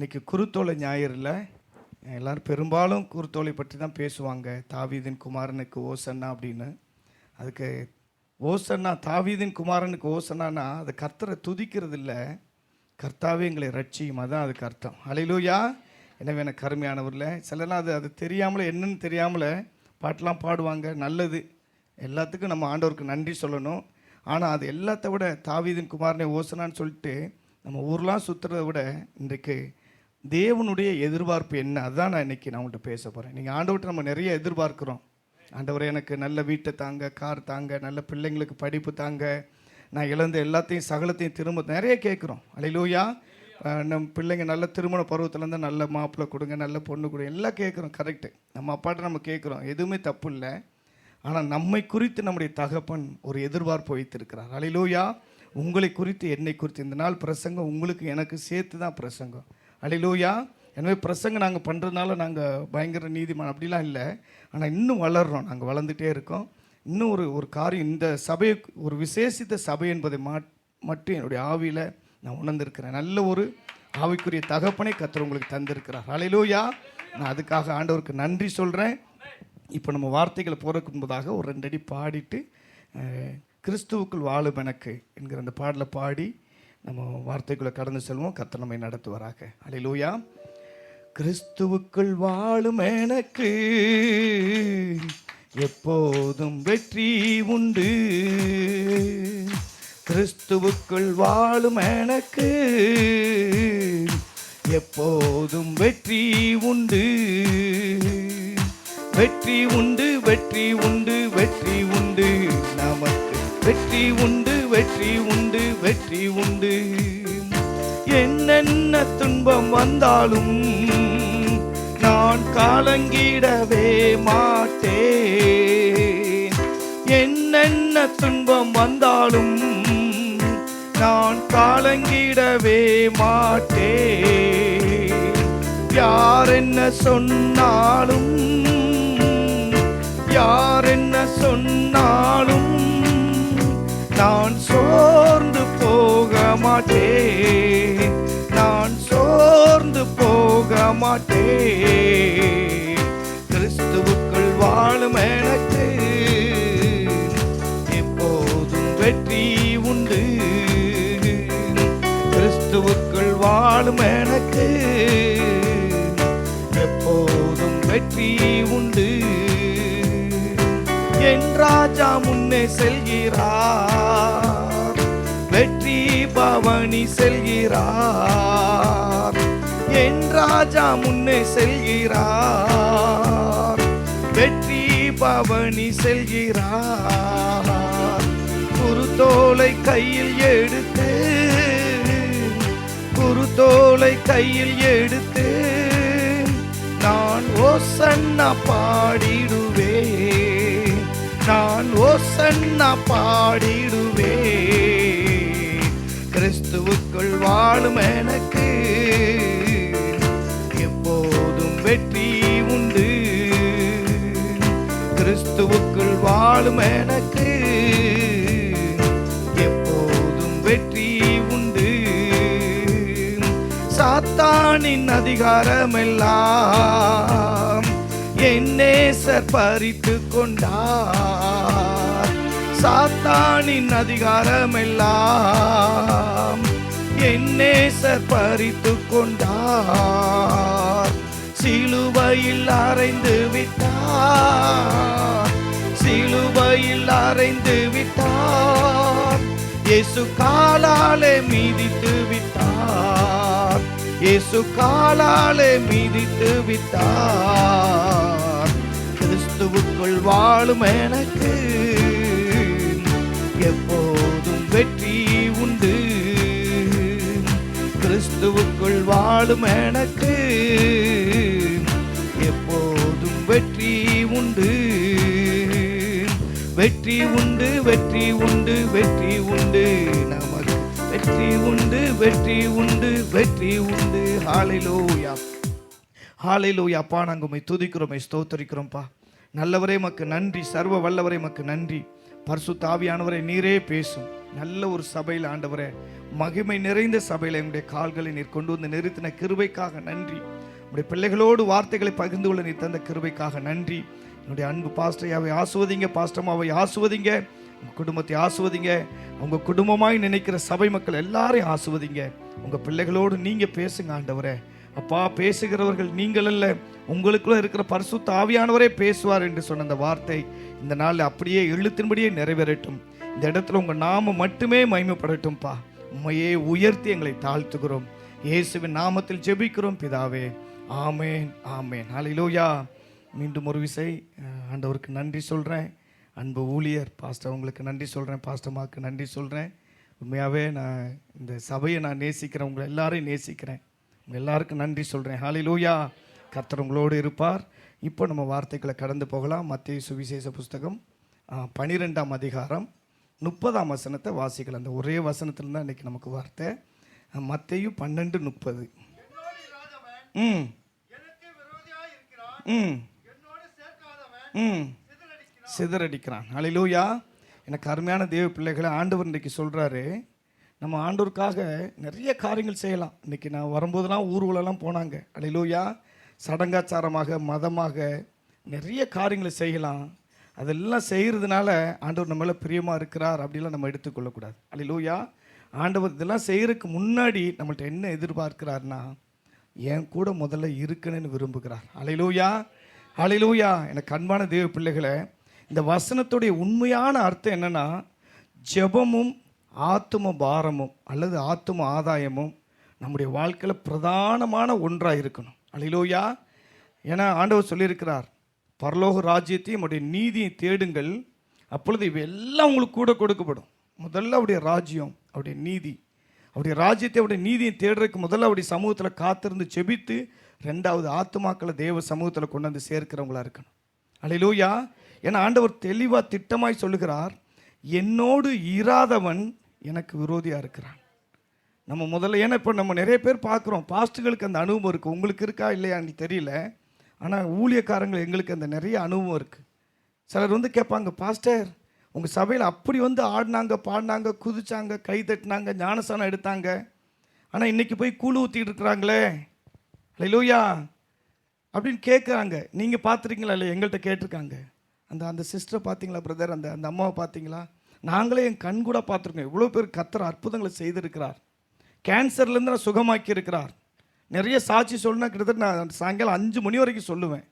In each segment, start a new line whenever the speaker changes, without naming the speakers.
இன்றைக்கி குருத்தோலை ஞாயிறில் எல்லோரும் பெரும்பாலும் குருத்தோலை பற்றி தான் பேசுவாங்க. தாவீதின் குமாரனுக்கு ஓசன்னா அப்படின்னு. அதுக்கு ஓசன்னா, தாவீதின் குமாரனுக்கு ஓசன்னானா அது கர்த்தரை துதிக்கிறது இல்லை, கர்த்தாவே எங்களை ரட்சியும், அதான் அதுக்கு அர்த்தம். அல்லேலூயா. எனவே எனக்கு கருமையானவரில் சிலலாம் அது தெரியாமலே, என்னன்னு தெரியாமல பாட்டெலாம் பாடுவாங்க. நல்லது, எல்லாத்துக்கும் நம்ம ஆண்டவருக்கு நன்றி சொல்லணும். ஆனால் அது எல்லாத்த விட தாவீதின் குமாரனை ஓசனான்னு சொல்லிட்டு நம்ம ஊர்லாம் சுற்றுறத விட இன்றைக்கு தேவனுடைய எதிர்பார்ப்பு என்ன, அதுதான் நான் இன்றைக்கி நான் உங்கள்கிட்ட பேச போகிறேன். நீங்கள் ஆண்டவர்கிட்ட நம்ம நிறைய எதிர்பார்க்குறோம். ஆண்டவரே எனக்கு நல்ல வீட்டை தாங்க, கார் தாங்க, நல்ல பிள்ளைங்களுக்கு படிப்பு தாங்க, நான் இழந்த எல்லாத்தையும் சகலத்தையும் திரும்ப நிறைய கேட்குறோம். அல்லேலூயா. நம்ம பிள்ளைங்க நல்ல திருமண பருவத்துலேருந்து நல்ல மாப்பிள்ளை கொடுங்க, நல்ல பொண்ணு கொடுங்க, எல்லாம் கேட்குறோம். கரெக்டு, நம்ம அப்பாட்ட நம்ம கேட்குறோம், எதுவுமே தப்பு இல்லை. ஆனால் நம்மை குறித்து நம்முடைய தகப்பன் ஒரு எதிர்பார்ப்பு வைத்திருக்கிறார். அல்லேலூயா. உங்களை குறித்து, என்னை குறித்து இந்த நாள் பிரசங்கம் உங்களுக்கு எனக்கு சேர்த்து தான் பிரசங்கம். அல்லேலூயா. எனவே பிரசங்கம் நாங்கள் பண்ணுறதுனால நாங்கள் பயங்கர நீதிமான் அப்படிலாம் இல்லை. ஆனால் இன்னும் வளர்கிறோம், நாங்கள் வளர்ந்துட்டே இருக்கோம். இன்னும் ஒரு காரியம், இந்த சபையை ஒரு விசேஷித்த சபை என்பதை மட்டும் என்னுடைய ஆவியில் நான் உணர்ந்திருக்கிறேன். நல்ல ஒரு ஆவிக்குரிய தகப்பனை கர்த்தர் உங்களுக்கு தந்திருக்கிறார். அல்லேலூயா. நான் அதுக்காக ஆண்டவருக்கு நன்றி சொல்கிறேன். இப்போ நம்ம வார்த்தைகளை போகிறதுக்கு முன்பதாக ஒரு 2 அடி பாடிட்டு கிறிஸ்துவுக்குள் வாழும் எனக்கு என்கிற அந்த பாடலை பாடி நம்ம வார்த்தைக்குள்ளே கடந்து செல்வோம். கர்த்தர் நம்மை நடத்துவாராக. அல்லேலூயா. கிறிஸ்துவுக்குள் வாழும் எனக்கு எப்போதும் வெற்றி உண்டு, கிறிஸ்துவுக்குள் வாழும் எனக்கு எப்போதும் வெற்றி உண்டு, வெற்றி உண்டு, வெற்றி உண்டு, வெற்றி உண்டு, நமக்கு வெற்றி உண்டு, வெற்றி உண்டு, வெற்றி உண்டு. என்னென்ன துன்பம் வந்தாலும் நான் கலங்கிடவே மாட்டேன், என்னென்ன துன்பம் வந்தாலும் நான் கலங்கிடவே மாட்டேன். யார் என்ன சொன்னாலும், யார் என்ன சொன்னாலும் நான் சோர்ந்து போக மாட்டேன், நான் சோர்ந்து போக மாட்டேன். கிறிஸ்துவுக்குள் வாழும் எனக்கு எப்போதும் வெற்றி உண்டு, கிறிஸ்துவுக்குள் வாழும் எனக்கு எப்போதும் வெற்றி உண்டு. என் ராஜா முன்னே செல்கிறார், வெற்றி பவனி செல்கிறார். என் ராஜா முன்னே செல்கிறார், வெற்றி பவனி செல்கிறார். குருத்தோலை கையில் எடுத்து, குருத்தோலை கையில் எடுத்து நான் ஓசன்னா பாடிடுவேன், நான் ஓசன்னா பாடிடுவேன். கிறிஸ்துவுக்குள் வாழும் எனக்கு எப்போதும் வெற்றி உண்டு, கிறிஸ்துவுக்குள் வாழும் எனக்கு எப்போதும் வெற்றி உண்டு. சாத்தானின் அதிகாரமெல்லாம் என் நேசர் பறித்து கொண்டார், சாத்தானின் அதிகாரமெல்லாம் என் நேசர் பறித்து கொண்டார். சிலுவையில் அறைந்து விட்டார், சிலுவையில் அறைந்து விட்டார். இயேசு காலாலே மீதித்து விட்டார், இயேசு காலாலே மீதித்து விட்டார். கிறிஸ்துவுக்குள் வாழும் எனக்கு எப்போதும் வெற்றி உண்டு, கிறிஸ்துவுக்குள் வாழும் எனக்கு எப்போதும் வெற்றி உண்டு, வெற்றி உண்டு, வெற்றி உண்டு, வெற்றி உண்டு, நமக்கு வெற்றி உண்டு, வெற்றி உண்டு, வெற்றி உண்டு. ஹல்லேலூயா, ஹல்லேலூயா. அப்பா, நாங்கள் உம்மை துதிக்கிறோம், ஸ்தோத்திரிக்கிறோம்ப்பா. நல்லவரே மக்கு நன்றி, சர்வ வல்லவரே மக்கு நன்றி. பரிசுத்த ஆவியானவரே நீரே பேசும். நல்ல ஒரு சபையில் ஆண்டவரே, மகிமை நிறைந்த சபையில் எங்களுடைய கால்களை நீர் கொண்டு வந்து நிறுத்தின கிருபைக்காக நன்றி. உங்களுடைய பிள்ளைகளோடு வார்த்தைகளை பகிர்ந்து கொள்ள நீர் தந்த கிருபைக்காக நன்றி. என்னுடைய அன்பு பாஸ்டரையாவை ஆசுவதிங்க, பாஸ்டமாவை ஆசுவதிங்க, உங்கள் குடும்பத்தை ஆசுவதிங்க, உங்கள் குடும்பமாய் நினைக்கிற சபை மக்கள் எல்லாரையும் ஆசுவதிங்க. உங்கள் பிள்ளைகளோடு நீங்கள் பேசுங்க ஆண்டவரே. அப்பா, பேசுகிறவர்கள் நீங்கள் அல்ல, உங்களுக்குள்ள இருக்கிற பரிசுத்த ஆவியானவரே பேசுவார் என்று சொன்ன அந்த வார்த்தை இந்த நாள் அப்படியே எழுத்தின்படியே நிறைவேறட்டும். இந்த இடத்துல உங்கள் நாமம் மட்டுமே மகிமைப்படட்டும்பா. உண்மையே உயர்த்தி எங்களை தாழ்த்துகிறோம். இயேசுவின் நாமத்தில் ஜெபிக்கிறோம் பிதாவே. ஆமேன், ஆமேன். ஹல்லேலூயா. மீண்டும் ஒரு விசை ஆண்டவருக்கு நன்றி சொல்கிறேன். அன்பு ஊழியர் பாஸ்டர் உங்களுக்கு நன்றி சொல்கிறேன், பாஸ்டர்மாவுக்கு நன்றி சொல்கிறேன். உண்மையாகவே நான் இந்த சபையை நான் நேசிக்கிறேன், உங்களை எல்லாரையும் நேசிக்கிறேன். உங்கள் எல்லாருக்கும் நன்றி சொல்கிறேன். ஹல்லேலூயா. கர்த்தர் உங்களோடு இருப்பார். இப்போ நம்ம வார்த்தைகளை கடந்து போகலாம். மத்தேயு சுவிசேஷ புஸ்தகம் 12ஆம் அதிகாரம் 30ஆம் வசனத்தை வாசிக்கலாம். அந்த ஒரே வசனத்தில் தான் இன்றைக்கி நமக்கு வார்த்தை. மத்தேயு 12:30. சிதறடிக்கிறான். ஹல்லேலூயா. எனக்கு அருமையான தேவ பிள்ளைகளை ஆண்டவர் இன்றைக்கி சொல்கிறாரு, நம்ம ஆண்டவருக்காக நிறைய காரியங்கள் செய்யலாம். இன்றைக்கி நான் வரும்போதெல்லாம் ஊர்வலெல்லாம் போனாங்க. ஹல்லேலூயா. சடங்காச்சாரமாக மதமாக நிறைய காரியங்களை செய்யலாம். அதெல்லாம் செய்கிறதுனால ஆண்டவர் நம்ம மேலே பிரியமாக இருக்கிறார் அப்படிலாம் நம்ம எடுத்துக்கொள்ளக்கூடாது. ஹல்லேலூயா. ஆண்டவர் இதெல்லாம் செய்கிறதுக்கு முன்னாடி நம்மள்ட்ட என்ன எதிர்பார்க்கிறார்னா, என் கூட முதல்ல இருக்கணும்னு விரும்புகிறார். ஹல்லேலூயா, ஹல்லேலூயா. எனக்கு அன்பான தேவ பிள்ளைகளை, இந்த வசனத்துடைய உண்மையான அர்த்தம் என்னென்னா, ஜெபமும் ஆத்தும பாரமும் அல்லது ஆத்தும ஆதாயமும் நம்முடைய வாழ்க்கையில் பிரதானமான ஒன்றாக இருக்கணும். ஹல்லேலூயா. ஏன்னா ஆண்டவர் சொல்லியிருக்கிறார், பரலோக ராஜ்யத்தையும் நம்முடைய நீதியை தேடுங்கள், அப்பொழுது இவையெல்லாம் உங்களுக்கு கூட கொடுக்கப்படும். முதல்ல அவருடைய ராஜ்யம், அவருடைய நீதி, அவருடைய ராஜ்யத்தை அவருடைய நீதியை தேடுறதுக்கு முதல்ல அவருடைய சமூகத்தில் காத்திருந்து செபித்து, ரெண்டாவது ஆத்துமாக்களை தேவ சமூகத்தில் கொண்டு வந்து சேர்க்கிறவங்களா இருக்கணும். ஹல்லேலூயா. ஏன்னா ஆண்டவர் தெளிவாக திட்டமாய் சொல்லுகிறார், என்னோடு இராதவன் எனக்கு விரோதியாக இருக்கிறான். நம்ம முதல்ல, ஏன்னா இப்போ நம்ம நிறைய பேர் பார்க்குறோம், பாஸ்ட்டுகளுக்கு அந்த அனுபவம் இருக்குது. உங்களுக்கு இருக்கா இல்லையான்னு தெரியல, ஆனால் ஊழியக்காரங்கள் எங்களுக்கு அந்த நிறைய அனுபவம் இருக்குது. சிலர் வந்து கேட்பாங்க, பாஸ்டர் உங்கள் சபையில் அப்படி வந்து ஆடினாங்க, பாடினாங்க, குதிச்சாங்க, கை தட்டினாங்க, ஞானசானம் எடுத்தாங்க, ஆனால் இன்றைக்கி போய் கூழ் ஊற்றிட்டு இருக்கிறாங்களே, ஹல்லேலூயா அப்படின்னு கேட்குறாங்க. நீங்கள் பார்த்துருக்கீங்களா? இல்லை, எங்கள்கிட்ட கேட்டிருக்காங்க. அந்த சிஸ்டரை பார்த்தீங்களா பிரதர், அந்த அம்மாவை பார்த்தீங்களா? நாங்களே என் கண் கூட பார்த்துருக்கோம். இவ்வளோ பேர் கர்த்தர் அற்புதங்களை செய்திருக்கிறார். கேன்சர்லேருந்து நான் சுகமாக்கி இருக்கிறார். நிறைய சாட்சி சொல்லணும்னா கிட்டத்தட்ட நான் சாயங்காலம் 5 மணி வரைக்கும் சொல்லுவேன்.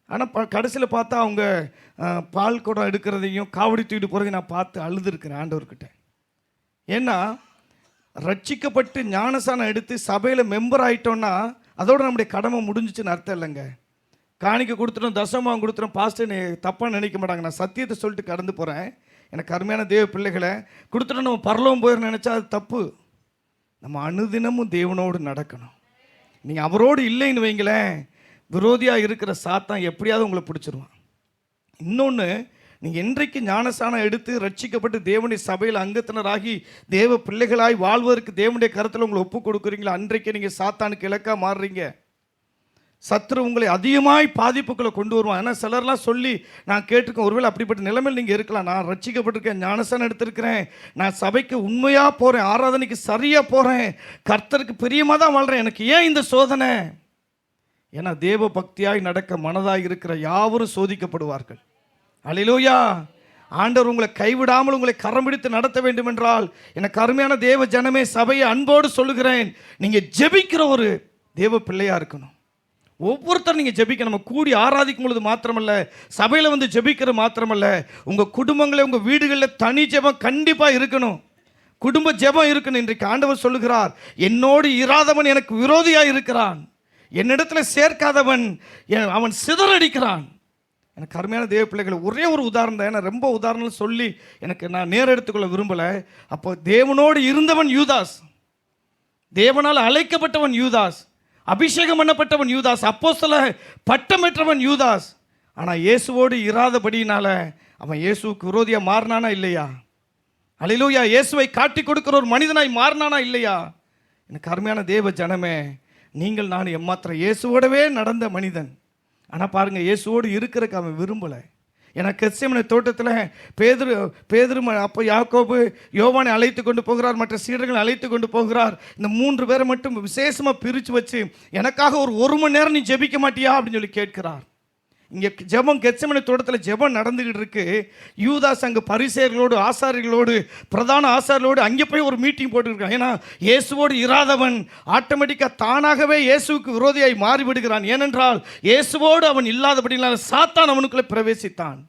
ஆனால் கடைசியில் பார்த்தா அவங்க பால் குடம் எடுக்கிறதையும் காவடி தூக்கிட்டு போகிறதையும் நான் பார்த்து அழுதுருக்கிறேன் ஆண்டவர்கிட்ட. ஏன்னா ரட்சிக்கப்பட்டு ஞானசானம் எடுத்து சபையில் மெம்பர் ஆகிட்டோன்னா அதோட நம்முடைய கடமை முடிஞ்சிச்சுன்னு அர்த்தம் இல்லைங்க. காணிக்க கொடுத்துட்டோம், தசமாக கொடுத்துட்டோம், பாஸ்டர் தப்பாக நினைக்க மாட்டாங்க. நான் சத்தியத்தை சொல்லிட்டு கடந்து போகிறேன். எனக்கு அருமையான தேவ பிள்ளைகளை, கொடுத்துட்டோம் நம்ம பரலோகம் போயிட நினச்சா அது தப்பு. நம்ம அனுதினமும் தேவனோடு நடக்கணும். நீங்கள் அவரோடு இல்லைன்னு வைங்களேன், விரோதியாக இருக்கிற சாத்தான் எப்படியாவது உங்களை பிடிச்சிருவான். இன்னொன்று, நீங்கள் என்றைக்கு ஞானசானம் எடுத்து ரட்சிக்கப்பட்டு தேவனுடைய சபையில் அங்கத்தினராகி தேவ பிள்ளைகளாய் வாழ்வதற்கு தேவனுடைய கருத்தில் உங்களை ஒப்பு கொடுக்குறீங்களோ, அன்றைக்கு நீங்கள் சாத்தானுக்கு இலக்காக மாறுறீங்க. சத்துரு உங்களை அதிகமாய் பாதிப்புகளை கொண்டு வருவான். ஏன்னா சிலர்லாம் சொல்லி நான் கேட்டிருக்கேன், ஒருவேளை அப்படிப்பட்ட நிலைமையில் நீங்கள் இருக்கலாம். நான் ரட்சிக்கப்பட்டிருக்கேன், ஞானசானம் எடுத்திருக்கிறேன், நான் சபைக்கு உண்மையாக போகிறேன், ஆராதனைக்கு சரியாக போகிறேன், கர்த்தருக்கு பிரியமாக தான் வாழ்கிறேன், எனக்கு ஏன் இந்த சோதனை? ஏன்னா தேவ பக்தியாய் நடக்க மனதாய் இருக்கிற யாவரும் சோதிக்கப்படுவார்கள். ஹல்லேலூயா. ஆண்டவர் உங்களை கைவிடாமல் உங்களை கரம் பிடித்து நடத்த வேண்டும் என்றால், எனக்கு அருமையான தேவ ஜனமே, சபையை அன்போடு சொல்லுகிறேன், நீங்கள் ஜெபிக்கிற ஒரு தேவ பிள்ளையாக இருக்கணும். ஒவ்வொருத்தரும் நீங்கள் ஜெபிக்க, நம்ம கூடி ஆராதிக்கும் பொழுது மாத்திரமல்ல, சபையில் வந்து ஜெபிக்கிற மாத்திரமல்ல, உங்கள் குடும்பங்களில் உங்கள் வீடுகளில் தனி ஜெபம் கண்டிப்பாக இருக்கணும். குடும்ப ஜெபம் இருக்கணும். இன்றைக்கு ஆண்டவர் சொல்லுகிறார், என்னோடு இராதவன் எனக்கு விரோதியாக இருக்கிறான், என்னிடத்தில் சேர்க்காதவன் அவன் சிதறடிக்கிறான். எனக்கு அருமையான தேவ பிள்ளைகளை, ஒரே ஒரு உதாரணம் தான், ஏன்னா ரொம்ப உதாரணம் சொல்லி எனக்கு நான் நேரம் எடுத்துக்கொள்ள விரும்பலை. அப்போ தேவனோடு இருந்தவன் யூதாஸ், தேவனால் அழைக்கப்பட்டவன் யூதாஸ், அபிஷேகம் பண்ணப்பட்டவன் யூதாஸ், அப்போஸ்தல பட்டம் பெற்றவன் யூதாஸ். ஆனால் இயேசுவோடு இராதபடியினால அவன் இயேசுவுக்கு விரோதியாக மாறினானா இல்லையா? ஹல்லேலூயா. இயேசுவை காட்டி கொடுக்கிற ஒரு மனிதனாய் மாறினானா இல்லையா? எனக்கு அருமையான தேவ ஜனமே, நீங்கள் நான் எம்மாத்திரம் இயேசுவோடவே நடந்த மனிதன். ஆனால் பாருங்கள், இயேசுவோடு இருக்கிறதுக்கு அவன் விரும்பலை. ஏன்னா கெத்செமனே தோட்டத்தில் பேதுரு அப்போ யாக்கோபு யோவானை அழைத்து கொண்டு போகிறார், மற்ற சீடர்களை அழைத்து கொண்டு போகிறார். இந்த 3 பேரை மட்டும் விசேஷமாக பிரித்து வச்சு எனக்காக ஒரு மணி நேரம் நீ ஜெபிக்க மாட்டியா அப்படின்னு சொல்லி கேட்கிறார். இங்கே ஜெபம் கெத்செமனே தோட்டத்தில் ஜெபம் நடந்துக்கிட்டு இருக்கு. யூதாஸ் அங்கே பரிசேயர்களோடு ஆசாரிகளோடு பிரதான ஆசாரிகளோடு அங்கே போய் ஒரு மீட்டிங் போட்டுருக்கான். ஏன்னா இயேசுவோடு இராதவன் ஆட்டோமேட்டிக்காக தானாகவே இயேசுவுக்கு விரோதியாய் மாறிவிடுகிறான். ஏனென்றால் இயேசுவோடு அவன் இல்லாதபடினால சாத்தான் அவனுக்குள்ளே பிரவேசித்தான்.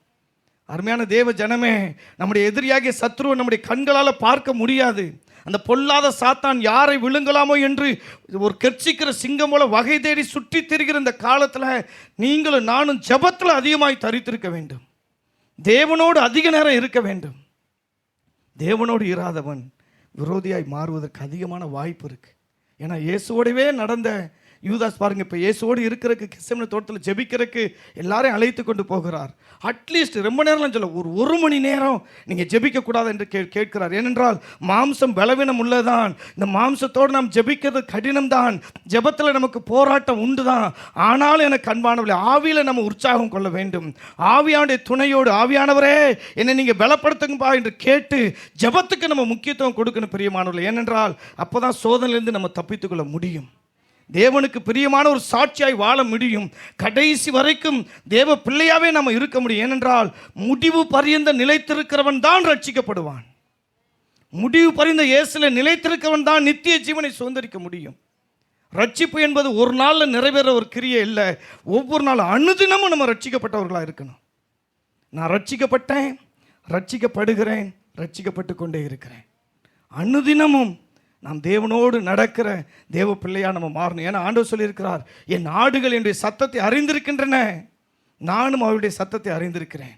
அருமையான தேவ ஜனமே, நம்முடைய எதிரியாகிய சத்ருவை நம்முடைய கண்களால் பார்க்க முடியாது. அந்த பொல்லாத சாத்தான் யாரை விழுங்கலாமோ என்று ஒரு கெர்ச்சிக்கிற சிங்கம் போல வகை தேடி சுற்றி திரிகிற இந்த காலத்தில் நீங்களும் நானும் ஜெபத்தில் அதிகமாய் தரித்திருக்க வேண்டும். தேவனோடு அதிக நேரம் இருக்க வேண்டும். தேவனோடு இராதவன் விரோதியாய் மாறுவதற்கு அதிகமான வாய்ப்பு இருக்கு. ஏன்னா இயேசுவோடவே நடந்த யூதாஸ் பாருங்க, இப்போ இயேசுவோடு இருக்கிறதுக்கு கெத்செமனே தோட்டத்தில் ஜெபிக்கிறதுக்கு எல்லாரையும் அழைத்து கொண்டு போகிறார். அட்லீஸ்ட் ரொம்ப நேரம் சொல்ல ஒரு மணி நேரம் நீங்கள் ஜெபிக்கக்கூடாது என்று கேட்கிறார். ஏனென்றால் மாம்சம் பலவீனம் உள்ளதான். இந்த மாம்சத்தோடு நாம் ஜெபிக்கிறது கடினம்தான். ஜெபத்தில் நமக்கு போராட்டம் உண்டு தான். ஆனாலும் எனக்கு அன்பானவர்களே, ஆவியில் நம்ம உற்சாகம் கொள்ள வேண்டும். ஆவியானுடைய துணையோடு ஆவியானவரே என்னை நீங்கள் பலப்படுத்துங்கப்பா என்று கேட்டு ஜெபத்துக்கு நம்ம முக்கியத்துவம் கொடுக்கணும் பிரியமானவர்களே. ஏனென்றால் அப்போ தான் சோதனையிலிருந்து நம்ம தப்பித்துக்கொள்ள முடியும். தேவனுக்கு பிரியமான ஒரு சாட்சியாய் வாழ முடியும். கடைசி வரைக்கும் தேவ பிள்ளையாவே நம்ம இருக்க முடியும். ஏனென்றால் முடிவு பரியந்த நிலைத்திருக்கிறவன் தான் ரட்சிக்கப்படுவான். முடிவு பரிந்த இயேசுல நிலைத்திருக்கிறவன் தான் நித்திய ஜீவனை சுதந்திரிக்க முடியும். ரட்சிப்பு என்பது ஒரு நாளில் நிறைவேற ஒரு கிரியை இல்லை. ஒவ்வொரு நாளும் அனுதினமும் நம்ம ரட்சிக்கப்பட்டவர்களாக இருக்கணும். நான் ரட்சிக்கப்பட்டேன், ரட்சிக்கப்படுகிறேன், ரட்சிக்கப்பட்டு கொண்டே இருக்கிறேன். அனுதினமும் நாம் தேவனோடு நடக்கிற தேவ பிள்ளையா நம்ம மாறணும். ஏன்னா ஆண்டவர் சொல்லியிருக்கிறார், என் ஆடுகள் என்னுடைய சத்தத்தை அறிந்திருக்கின்றன, நானும் அவருடைய சத்தத்தை அறிந்திருக்கிறேன்.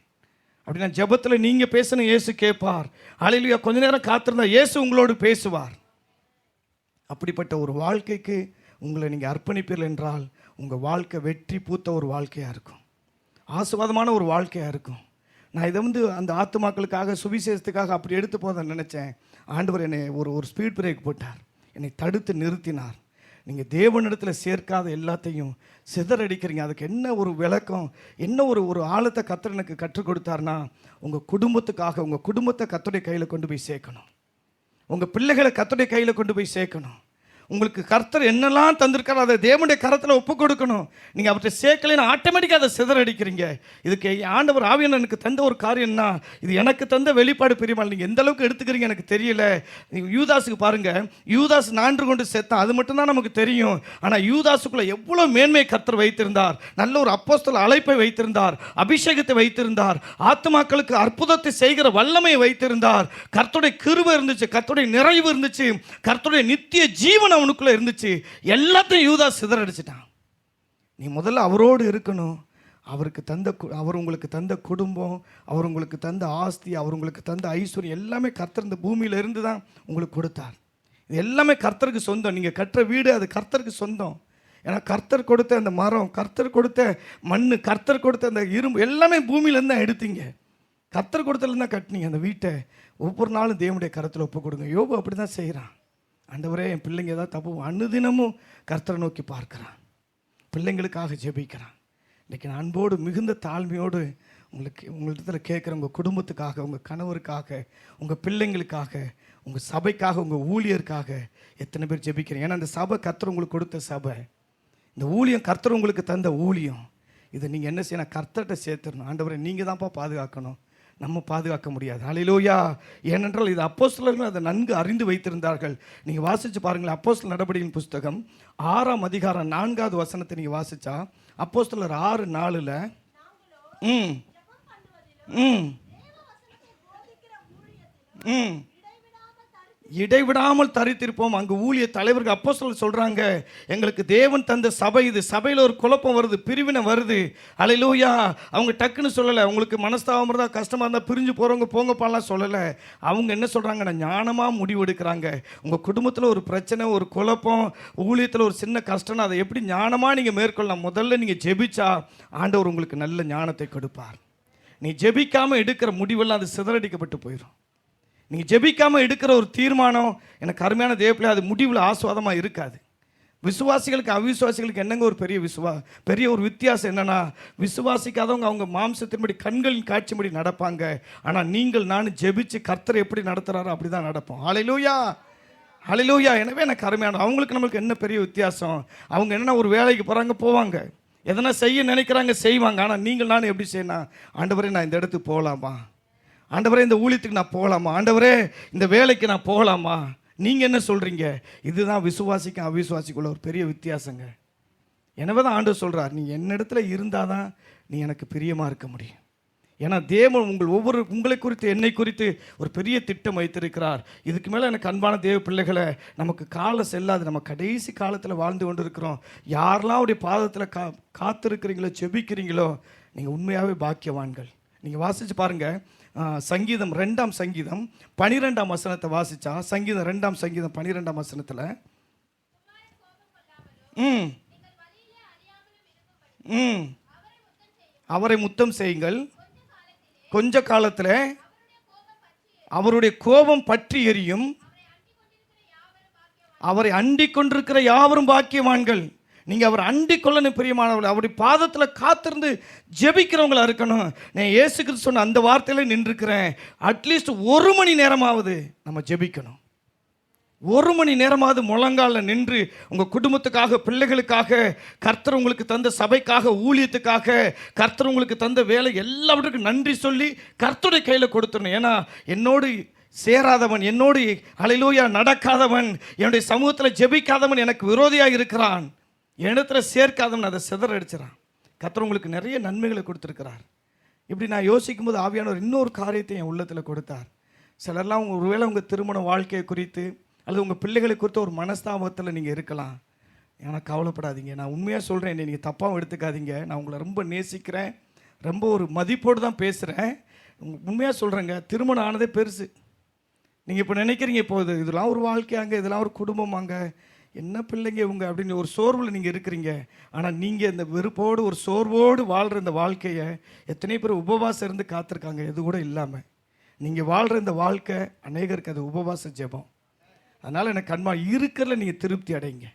அப்படின்னா ஜெபத்தில் நீங்கள் பேசணும், இயேசு கேட்பார். அல்லேலூயா. கொஞ்ச நேரம் காத்திருந்தா இயேசு உங்களோடு பேசுவார். அப்படிப்பட்ட ஒரு வாழ்க்கைக்கு உங்களை நீங்கள் அர்ப்பணிப்பீர்கள் என்றால் உங்கள் வாழ்க்கை வெற்றி பூத்த ஒரு வாழ்க்கையாக இருக்கும், ஆசீர்வாதமான ஒரு வாழ்க்கையாக இருக்கும். நான் இதை அந்த ஆத்துமாக்களுக்காக சுவிசேஷத்துக்காக அப்படி எடுத்து போத நினச்சேன். ஆண்டவர் என்னை ஒரு ஸ்பீட் பிரேக் போட்டார், என்னை தடுத்து நிறுத்தினார். நீங்கள் தேவனிடத்தில் சேர்க்காத எல்லாத்தையும் சிதறடிக்கிறீங்க. அதுக்கு என்ன ஒரு விளக்கம், என்ன ஒரு ஆழத்தை கர்த்தர் எனக்கு கற்றுக் கொடுத்தார்னா, உங்கள் குடும்பத்துக்காக உங்கள் குடும்பத்தை கர்த்தருடைய கையில் கொண்டு போய் சேர்க்கணும். உங்கள் பிள்ளைகளை கர்த்தருடைய கையில் கொண்டு போய் சேர்க்கணும். உங்களுக்கு கர்த்தர் என்னெல்லாம் தந்திருக்காரோ அதை தேவனுடைய கரத்தில் ஒப்பு கொடுக்கணும். நீங்கள் அவற்றை சேர்க்கலைன்னா ஆட்டோமேட்டிக்காக அதை சிதறடிக்கிறீங்க. இதுக்கு ஆண்டவர் ஆவியானவர் எனக்கு தந்த ஒரு காரியம்னா, இது எனக்கு தந்த வெளிப்பாடு பெரியமாள். நீங்கள் எந்த அளவுக்கு எடுத்துக்கிறீங்க எனக்கு தெரியல. நீங்கள் யூதாஸுக்கு பாருங்கள், யூதாஸ் நான்று கொண்டு சேர்த்தான், அது மட்டும்தான் நமக்கு தெரியும். ஆனால் யூதாஸுக்குள்ளே எவ்வளோ மேன்மை கர்த்தர் வைத்திருந்தார். நல்ல ஒரு அப்போஸ்தல அழைப்பை வைத்திருந்தார், அபிஷேகத்தை வைத்திருந்தார், ஆத்துமாக்களுக்கு அற்புதத்தை செய்கிற வல்லமையை வைத்திருந்தார். கர்த்தருடைய கிருபை இருந்துச்சு, கர்த்தருடைய நிறைவு இருந்துச்சு, கர்த்தருடைய நித்திய ஜீவன் அவனுக்குள்ள இருந்துச்சு. எல்லாத்தையும் யூதாஸ் சிதறடிச்சிட்டான். நீ முதல்ல அவரோடு இருக்கணும். அவர் உங்களுக்கு தந்த குடும்பம், அவர் உங்களுக்கு தந்த ஆஸ்தி, அவர் உங்களுக்கு தந்த ஐஸ்வர்யம் எல்லாமே கர்த்தர் இந்த பூமியில இருந்து தான் உங்களுக்கு கொடுத்தார். இது எல்லாமே கர்த்தருக்கு சொந்தம். நீங்கள் கட்டுற வீடு அது கர்த்தருக்கு சொந்தம். ஏன்னா கர்த்தர் கொடுத்த அந்த மரம், கர்த்தர் கொடுத்த மண், கர்த்தர் கொடுத்த அந்த இரும்பு எல்லாமே பூமியிலேருந்து தான் எடுத்தீங்க. கர்த்தர் கொடுத்ததுலேருந்து தான் கட்டினீங்க. அந்த வீட்டை ஒவ்வொரு நாளும் தேவனுடைய கரத்தில் ஒப்பு கொடுங்க. யோபு அப்படி தான் செய்கிறான். ஆண்டவரே, என் பிள்ளைங்க ஏதாவது தப்பு, அனுதினமும் கர்த்தரை நோக்கி பார்க்குறான், பிள்ளைங்களுக்காக ஜெபிக்கிறான். இன்றைக்கி நான் அன்போடு மிகுந்த தாழ்மையோடு உங்களிடத்தில் கேட்குற, உங்கள் குடும்பத்துக்காக, உங்கள் கணவருக்காக, உங்கள் பிள்ளைங்களுக்காக, உங்கள் சபைக்காக, உங்கள் ஊழியருக்காக எத்தனை பேர் ஜெபிக்கிறேன். ஏன்னா அந்த சபை கர்த்தர் உங்களுக்கு கொடுத்த சபை, இந்த ஊழியம் கர்த்தர் உங்களுக்கு தந்த ஊழியம். இதை நீங்கள் என்ன செய்யணும், கர்த்தர்கிட்ட சேர்த்துடணும். ஆண்டவரை நீங்கள் தான்ப்பா பாதுகாக்கணும், நம்ம பாதுகாக்க முடியாது. ஹல்லேலூயா. ஏனென்றால் இது அப்போஸ்தலர்கள் அதை நன்கு அறிந்து வைத்திருந்தார்கள். நீங்கள் வாசித்து பாருங்களேன், அப்போஸ்தலர் நடபடியின் புஸ்தகம் 6ஆம் அதிகாரம் 4வது வசனத்தை நீங்கள் வாசித்தா, அப்போஸ்தலர் 6:4 இடைவிடாமல் தரித்திருப்போம். அங்கு ஊழிய தலைவர்கள் அப்போஸ்தலர் சொல்றாங்க, எங்களுக்கு தேவன் தந்த சபை இது, சபையில் ஒரு குழப்பம் வருது, பிரிவினை வருது. ஹல்லேலூயா. அவங்க டக்குன்னு சொல்லலை, உங்களுக்கு மனஸ்தாபம் இருந்தால் கஷ்டமாக இருந்தால் பிரிஞ்சு போகிறவங்க போங்கப்பாலாம் சொல்லலை. அவங்க என்ன சொல்கிறாங்கன்னா, ஞானமாக முடிவெடுக்கிறாங்க. உங்கள் குடும்பத்தில் ஒரு பிரச்சனை, ஒரு குழப்பம், ஊழியத்தில் ஒரு சின்ன கஷ்டம்னா அதை எப்படி ஞானமாக நீங்கள் மேற்கொள்ளலாம். முதல்ல நீங்கள் ஜெபிச்சா ஆண்டவர் உங்களுக்கு நல்ல ஞானத்தை கொடுப்பார். நீ ஜெபிக்காமல் எடுக்கிற முடிவெல்லாம் அது சிதறடிக்கப்பட்டு போயிடும். நீங்கள் ஜெபிக்காமல் எடுக்கிற ஒரு தீர்மானம், எனக்கு அருமையான தேவப்பிள்ளை, அது முடிவில் ஆசுவாதமாக இருக்காது. விசுவாசிகளுக்கு அவிசுவாசிகளுக்கு என்னங்க ஒரு பெரிய ஒரு வித்தியாசம் என்னன்னா, விசுவாசிக்காதவங்க அவங்க மாம்சத்தின்படி கண்களின் காட்சிப்படி நடப்பாங்க. ஆனால் நீங்கள் நான் ஜெபிச்சு கர்த்தர் எப்படி நடத்துகிறாரோ அப்படி தான் நடப்போம். ஹல்லேலூயா, ஹல்லேலூயா. எனவே எனக்கு அருமையான, அவங்களுக்கு நம்மளுக்கு என்ன பெரிய வித்தியாசம்? அவங்க என்னென்னா ஒரு வேலைக்கு போவாங்க, எதனா செய்ய நினைக்கிறாங்க செய்வாங்க. ஆனால் நீங்கள் நான் எப்படி செய்யணும்? ஆண்டவரே நான் இந்த இடத்துக்கு போகலாமா? ஆண்டவரே இந்த ஊழியத்துக்கு நான் போகலாமா? ஆண்டவரே இந்த வேலைக்கு நான் போகலாமா? நீங்கள் என்ன சொல்கிறீங்க? இதுதான் விசுவாசிக்கும் அவிசுவாசிக்குள்ள ஒரு பெரிய வித்தியாசங்க. எனவே தான் ஆண்டவர் சொல்கிறார், நீ என்னிடத்துல இருந்தால் தான் நீ எனக்கு பிரியமாக இருக்க முடியும். ஏன்னா தேவன் உங்களை குறித்து என்னை குறித்து ஒரு பெரிய திட்டம் வைத்திருக்கிறார். இதுக்கு மேலே எனக்கு அன்பான தேவ பிள்ளைகளை, நமக்கு காலம் செல்லாது. நம்ம கடைசி காலத்தில் வாழ்ந்து கொண்டு இருக்கிறோம். யாரெல்லாம் அவருடைய பாதத்தில் காத்திருக்கிறீங்களோ, செபிக்கிறீங்களோ, நீங்கள் உண்மையாகவே பாக்கியவான்கள். நீங்கள் வாசித்து பாருங்கள். சங்கீதம் 2ஆம் சங்கீதம் 12ஆம் வசனத்தை வாசித்தா, சங்கீதம் 2ஆம் சங்கீதம் 12ஆம் வசனத்தில் அவரை முத்தம் செய்யுங்கள், கொஞ்ச காலத்தில் அவருடைய கோபம் பற்றி எரியும், அவரை அண்டிக் கொண்டிருக்கிற யாவரும் பாக்கியவான்கள். நீங்கள் அவர் அண்டிக் கொள்ளணும் பிரியமானவர்கள். அவருடைய பாதத்தில் காத்திருந்து ஜெபிக்கிறவங்களா இருக்கணும். நான் இயேசு கிறிஸ்து சொன்ன அந்த வார்த்தையில் நின்றுக்கிறேன். அட்லீஸ்ட் 1 மணி நேரமாவது நம்ம ஜெபிக்கணும். 1 மணி நேரமாவது முழங்காலில் நின்று உங்கள் குடும்பத்துக்காக, பிள்ளைகளுக்காக, கர்த்தர் உங்களுக்கு தந்த சபைக்காக, ஊழியத்துக்காக, கர்த்தர் உங்களுக்கு தந்த வேலை எல்லாவற்றுக்கும் நன்றி சொல்லி கர்த்தருடைய கையில் கொடுத்துடணும். ஏன்னா என்னோடு சேராதவன், என்னோடு ஹல்லேலூயா நடக்காதவன், என்னுடைய சமூகத்தில் ஜெபிக்காதவன் எனக்கு விரோதியாக இருக்கிறான். இடத்துல சேர்க்காதவன் அதை சிதறடிச்சிடான். கர்த்தர் உங்களுக்கு நிறைய நன்மைகளை கொடுத்துருக்கிறார். இப்படி நான் யோசிக்கும் போது ஆவியானவர் இன்னொரு காரியத்தை என் உள்ளத்தில் கொடுத்தார். சிலர்லாம் ஒருவேளை உங்கள் திருமண வாழ்க்கையை குறித்து அல்லது உங்கள் பிள்ளைகளை குறித்து ஒரு மனஸ்தாபத்தில் நீங்கள் இருக்கலாம். எனக்கு கவலைப்படாதீங்க. நான் உண்மையாக சொல்கிறேன், நீங்கள் தப்பாகவும் எடுத்துக்காதீங்க. நான் உங்களை ரொம்ப நேசிக்கிறேன், ரொம்ப ஒரு மதிப்போடு தான் பேசுகிறேன். உண்மையாக சொல்கிறேங்க, திருமணம் ஆனதே பெருசு. நீங்கள் இப்போ நினைக்கிறீங்க, இப்போது இதெல்லாம் ஒரு வாழ்க்கையாங்க, இதெல்லாம் ஒரு குடும்பமாங்க, என்ன பிள்ளைங்க இவங்க அப்படின்னு ஒரு சோர்வில் நீங்கள் இருக்கிறீங்க. ஆனால் நீங்கள் இந்த வெறுப்போடு ஒரு சோர்வோடு வாழ்கிற இந்த வாழ்க்கையை எத்தனை பேர் உபவாசம் இருந்து காத்திருக்காங்க, எது கூட இல்லாமல். நீங்கள் வாழ்கிற இந்த வாழ்க்கை அநேகருக்கு அது உபவாச ஜெபம். அதனால் எனக்கு அன்பா இருக்கிறதுல நீங்கள் திருப்தி அடைங்க.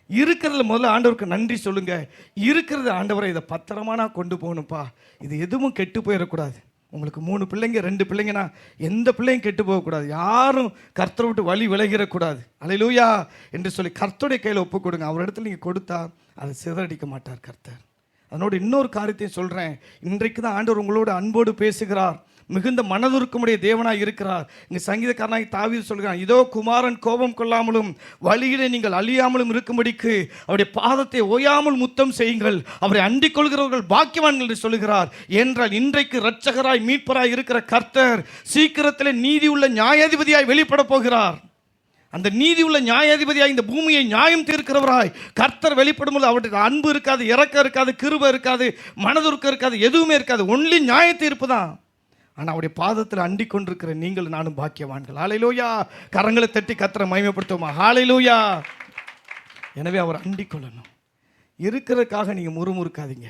இருக்கிறதுல முதல்ல ஆண்டவருக்கு நன்றி சொல்லுங்கள். இருக்கிறது ஆண்டவரை இதை பத்திரமா நான் கொண்டு போகணும்ப்பா, இது எதுவும் கெட்டு போயிடக்கூடாது. உங்களுக்கு 3 பிள்ளைங்க 2 பிள்ளைங்கன்னா எந்த பிள்ளையும் கெட்டு போகக்கூடாது. யாரும் கர்த்தரை விட்டு வழி விலகிடக்கூடாது. அல்லேலூயா என்று சொல்லி கர்த்தருடைய கையில் ஒப்பு கொடுங்க. அவர் இடத்துல நீங்கள் கொடுத்தா அதை சிதறடிக்க மாட்டார் கர்த்தர். அதனோட இன்னொரு காரியத்தையும் சொல்கிறேன். இன்றைக்கு தான் ஆண்டவர் உங்களோட அன்போடு பேசுகிறார். மிகுந்த மனதுருக்கமுடைய தேவனாய் இருக்கிறார். இங்கே சங்கீதக்காரனாய் தாவீது சொல்கிறான், இதோ குமாரன் கோபம் கொள்ளாமலும் வழியிலே நீங்கள் அழியாமலும் இருக்கும்படிக்கு அவருடைய பாதத்தை ஓயாமல் முத்தம் செய்யுங்கள், அவரை அண்டிக் கொள்கிறவர்கள் பாக்கியவான்கள் என்று சொல்கிறார். என்றால் இன்றைக்கு இரட்சகராய் மீட்பராய் இருக்கிற கர்த்தர் சீக்கிரத்தில் நீதி உள்ள நியாயாதிபதியாய் வெளிப்பட போகிறார். அந்த நீதி உள்ள நியாயாதிபதியாய் இந்த பூமியை நியாயம் தீர்க்கிறவராய் கர்த்தர் வெளிப்படும்போது அவருக்கு அன்பு இருக்காது, இரக்கம் இருக்காது, கிருபை இருக்காது, மனதுருக்கம் இருக்காது, எதுவுமே இருக்காது. ஒன்லி நியாய தீர்ப்பு தான். ஆனால் அவருடைய பாதத்தில் அண்டிக் கொண்டிருக்கிற நீங்கள் நானும் பாக்கியவான்கள். ஹல்லேலூயா. கரங்களை தட்டி கர்த்தரை மகிமைப்படுத்துவோமா? ஹல்லேலூயா. எனவே அவர் அண்டிக் கொள்ளணும். இருக்கிறதுக்காக நீங்கள் முறுமுறுக்காதீங்க.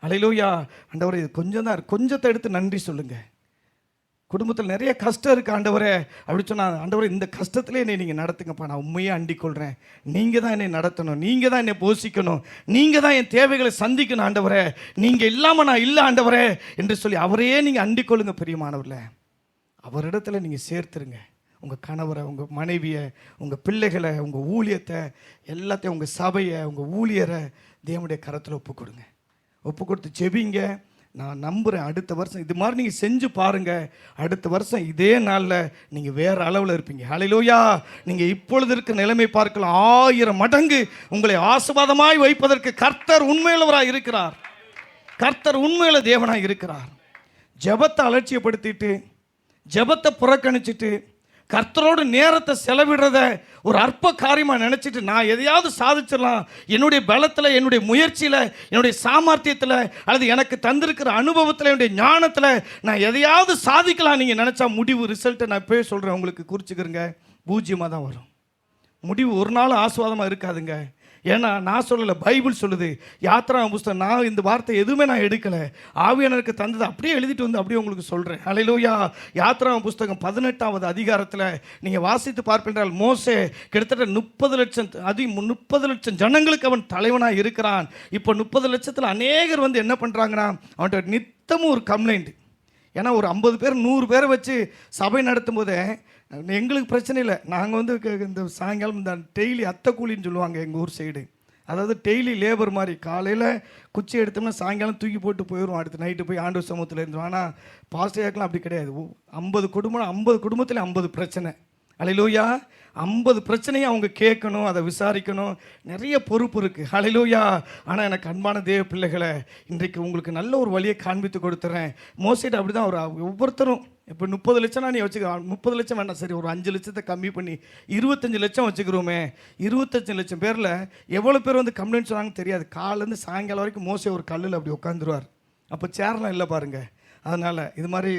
ஹல்லேலூயா. ஆண்டவரே இது கொஞ்சம் தான், கொஞ்சத்தை எடுத்து நன்றி சொல்லுங்கள். குடும்பத்தில் நிறைய கஷ்டம் இருக்குது ஆண்டவரே அப்படி சொன்னால், ஆண்டவரே இந்த கஷ்டத்திலே என்னை நீங்கள் நடத்துங்கப்பா, நான் உண்மையே அண்டிக் கொள்கிறேன். நீங்கள் தான் என்னை நடத்தணும், நீங்கள் தான் என்னை போஷிக்கணும், நீங்கள் தான் என் தேவைகளை சந்திக்கணும் ஆண்டவரே, நீங்கள் இல்லாமல் நான் இல்லை ஆண்டவரே என்று சொல்லி அவரையே நீங்கள் அண்டிக் கொள்ளுங்க. பிரியமானவர்களே, அவரிடத்துல நீங்கள் சேர்த்துருங்க. உங்கள் கணவரை, உங்கள் மனைவியை, உங்கள் பிள்ளைகளை, உங்கள் ஊழியத்தை எல்லாத்தையும், உங்கள் சபையை, உங்கள் ஊழியரை தேவனுடைய கரத்தில் ஒப்பு கொடுங்க. ஒப்பு கொடுத்து ஜெபிங்க. நான் நம்புகிறேன் அடுத்த வருஷம் இது மாதிரி நீங்கள் செஞ்சு பாருங்கள். அடுத்த வருஷம் இதே நாளில் நீங்கள் வேறு அளவில் இருப்பீங்க. ஹல்லேலூயா. நீங்கள் இப்பொழுது இருக்க நிலைமை பார்க்கலாம் 1000 மடங்கு உங்களை ஆசீர்வாதமாய் வைப்பதற்கு கர்த்தர் உண்மையுள்ளவராக இருக்கிறார். கர்த்தர் உண்மையுள்ள தேவனாக இருக்கிறார். ஜெபத்தை அலட்சியப்படுத்திட்டு, ஜெபத்தை புறக்கணிச்சிட்டு, கர்த்தரோடு நேரத்தை செலவிடுறத ஒரு அற்ப காரியமாக நினச்சிட்டு நான் எதையாவது சாதிச்சிடலாம், என்னுடைய பலத்தில், என்னுடைய முயற்சியில், என்னுடைய சாமர்த்தியத்தில், அல்லது எனக்கு தந்திருக்கிற அனுபவத்தில், என்னுடைய ஞானத்தில் நான் எதையாவது சாதிக்கலாம் நீங்கள் நினச்சா முடிவு, ரிசல்ட்டை நான் இப்போயே சொல்கிறேன் உங்களுக்கு, குறிச்சிக்கிறங்க, பூஜ்ஜியமாக தான் வரும். முடிவு ஒரு நாள் ஆசுவாதமாக இருக்காதுங்க. ஏன்னா நான் சொல்லலை, பைபிள் சொல்லுது. யாத்திராகம புஸ்தகம், நான் இந்த வார்த்தை எதுவுமே நான் எடுக்கலை, ஆவியானவருக்கு தந்தது அப்படியே எழுதிட்டு வந்து அப்படியே உங்களுக்கு சொல்கிறேன். ஹல்லேலூயா. யாத்திராகம புஸ்தகம் 18வது அதிகாரத்தில் நீங்கள் வாசித்து பார்ப்பீர்கள், மோசே கிட்டத்தட்ட 30 லட்சம் ஜனங்களுக்கு அவன் தலைவனாக இருக்கிறான். இப்போ 30 லட்சத்தில் அநேகர் வந்து என்ன பண்ணுறாங்கன்னா, அவன்கிட்ட நித்தமும் ஒரு கம்ப்ளைண்ட். ஏன்னா ஒரு 50 பேர் 100 பேரை வச்சு சபை நடத்தும் போதே எங்களுக்கு பிரச்சனை இல்லை. நாங்கள் வந்து இந்த சாயங்காலம் இந்த டெய்லி அத்தை கூலின்னு சொல்லுவாங்க எங்கள் ஊர் சைடு. அதாவது டெய்லி லேபர் மாதிரி, காலையில் குச்சி எடுத்தோம்னா சாயங்காலம் தூக்கி போட்டு போயிடுவோம், அடுத்து நைட்டு போய் ஆண்டவர் சமூகத்தில் இருந்தோம். ஆனால் பாஸ்டர்லாம் அப்படி கிடையாது. 50 குடும்பம், 50 குடும்பத்தில் 50 பிரச்சனை. ஹல்லேலூயா. 50 பிரச்சனையும் அவங்க கேட்கணும், அதை விசாரிக்கணும், நிறைய பொறுப்பு இருக்குது. ஹல்லேலூயா. ஆனால் எனக்கு அன்பான தேவ பிள்ளைகளை, இன்றைக்கு உங்களுக்கு நல்ல ஒரு வழியை காண்பித்து கொடுத்துறேன். மோசேட்ட அப்படி தான் ஒரு ஒவ்வொருத்தரும், இப்போ 30 லட்சம்னா நீ வச்சுக்க, 30 லட்சம் வேண்டாம், சரி ஒரு 5 லட்சத்தை கம்மி பண்ணி 25 லட்சம் வச்சுக்கிறோமே. 25 லட்சம் பேரில் எவ்வளோ பேர் வந்து கம்ப்ளைண்ட் சொன்னாங்கன்னு தெரியாது. காலேருந்து சாயங்காலம் வரைக்கும் மோசே ஒரு கல்லில் அப்படி உட்காந்துருவார். அப்போ சேர்லாம் இல்லை பாருங்கள். அதனால் இது மாதிரி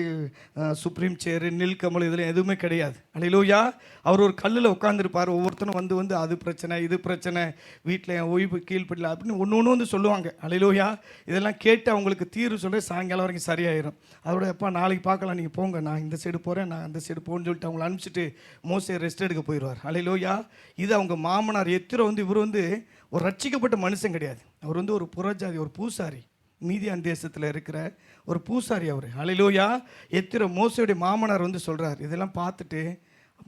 சுப்ரீம் சேரு, நீல்கமல் இதில் எதுவுமே கிடையாது. ஹல்லேலூயா. அவர் ஒரு கல்லில் உட்காந்துருப்பார். ஒவ்வொருத்தரும் வந்து அது பிரச்சனை, இது பிரச்சனை, வீட்டில் என் ஓய்வு கீழ்ப்படல அப்படின்னு ஒன்று வந்து சொல்லுவாங்க. ஹல்லேலூயா. இதெல்லாம் கேட்டு அவங்களுக்கு தீர்வு சொல்லி சாயங்காலம் வரைக்கும் சரியாயிடும். அதோட எப்போ நாளைக்கு பார்க்கலாம், நீங்கள் போங்க, நான் இந்த சைடு போகிறேன், நான் அந்த சைடு போகணுன்னு சொல்லிட்டு அவங்களை அனுப்பிச்சிட்டு மோசே ரெஸ்ட் எடுக்க போயிடுவார். ஹல்லேலூயா. இது அவங்க மாமனார் எத்திரோ வந்து, இவர் வந்து ஒரு ரட்சிக்கப்பட்ட மனுஷன் கிடையாது. அவர் வந்து ஒரு புறஜாதி, ஒரு பூசாரி, மீதியான் தேசத்தில் இருக்கிற ஒரு பூசாரி அவர். ஹல்லேலூயா. எத்திரோ மோசையுடைய மாமனார் வந்து சொல்கிறார். இதெல்லாம் பார்த்துட்டு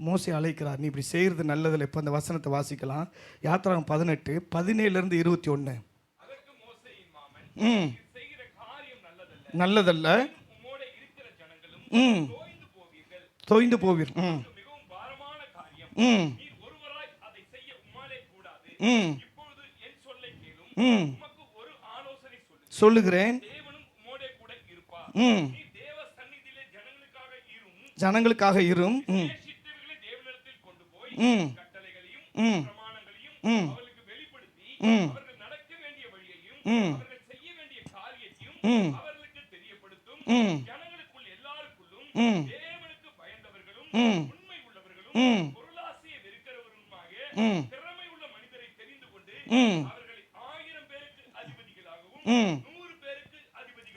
மோசே அழைக்கிறார், நீ இப்படி செய்கிறது நல்லதில்லை. இப்போ அந்த வசனத்தை வாசிக்கலாம். யாத்திராகமம் 18 17 21. நல்லதல்ல, தோய்ந்து போவீர். சொல்லுகிறேன், ஜனங்களுக்காக இரும்.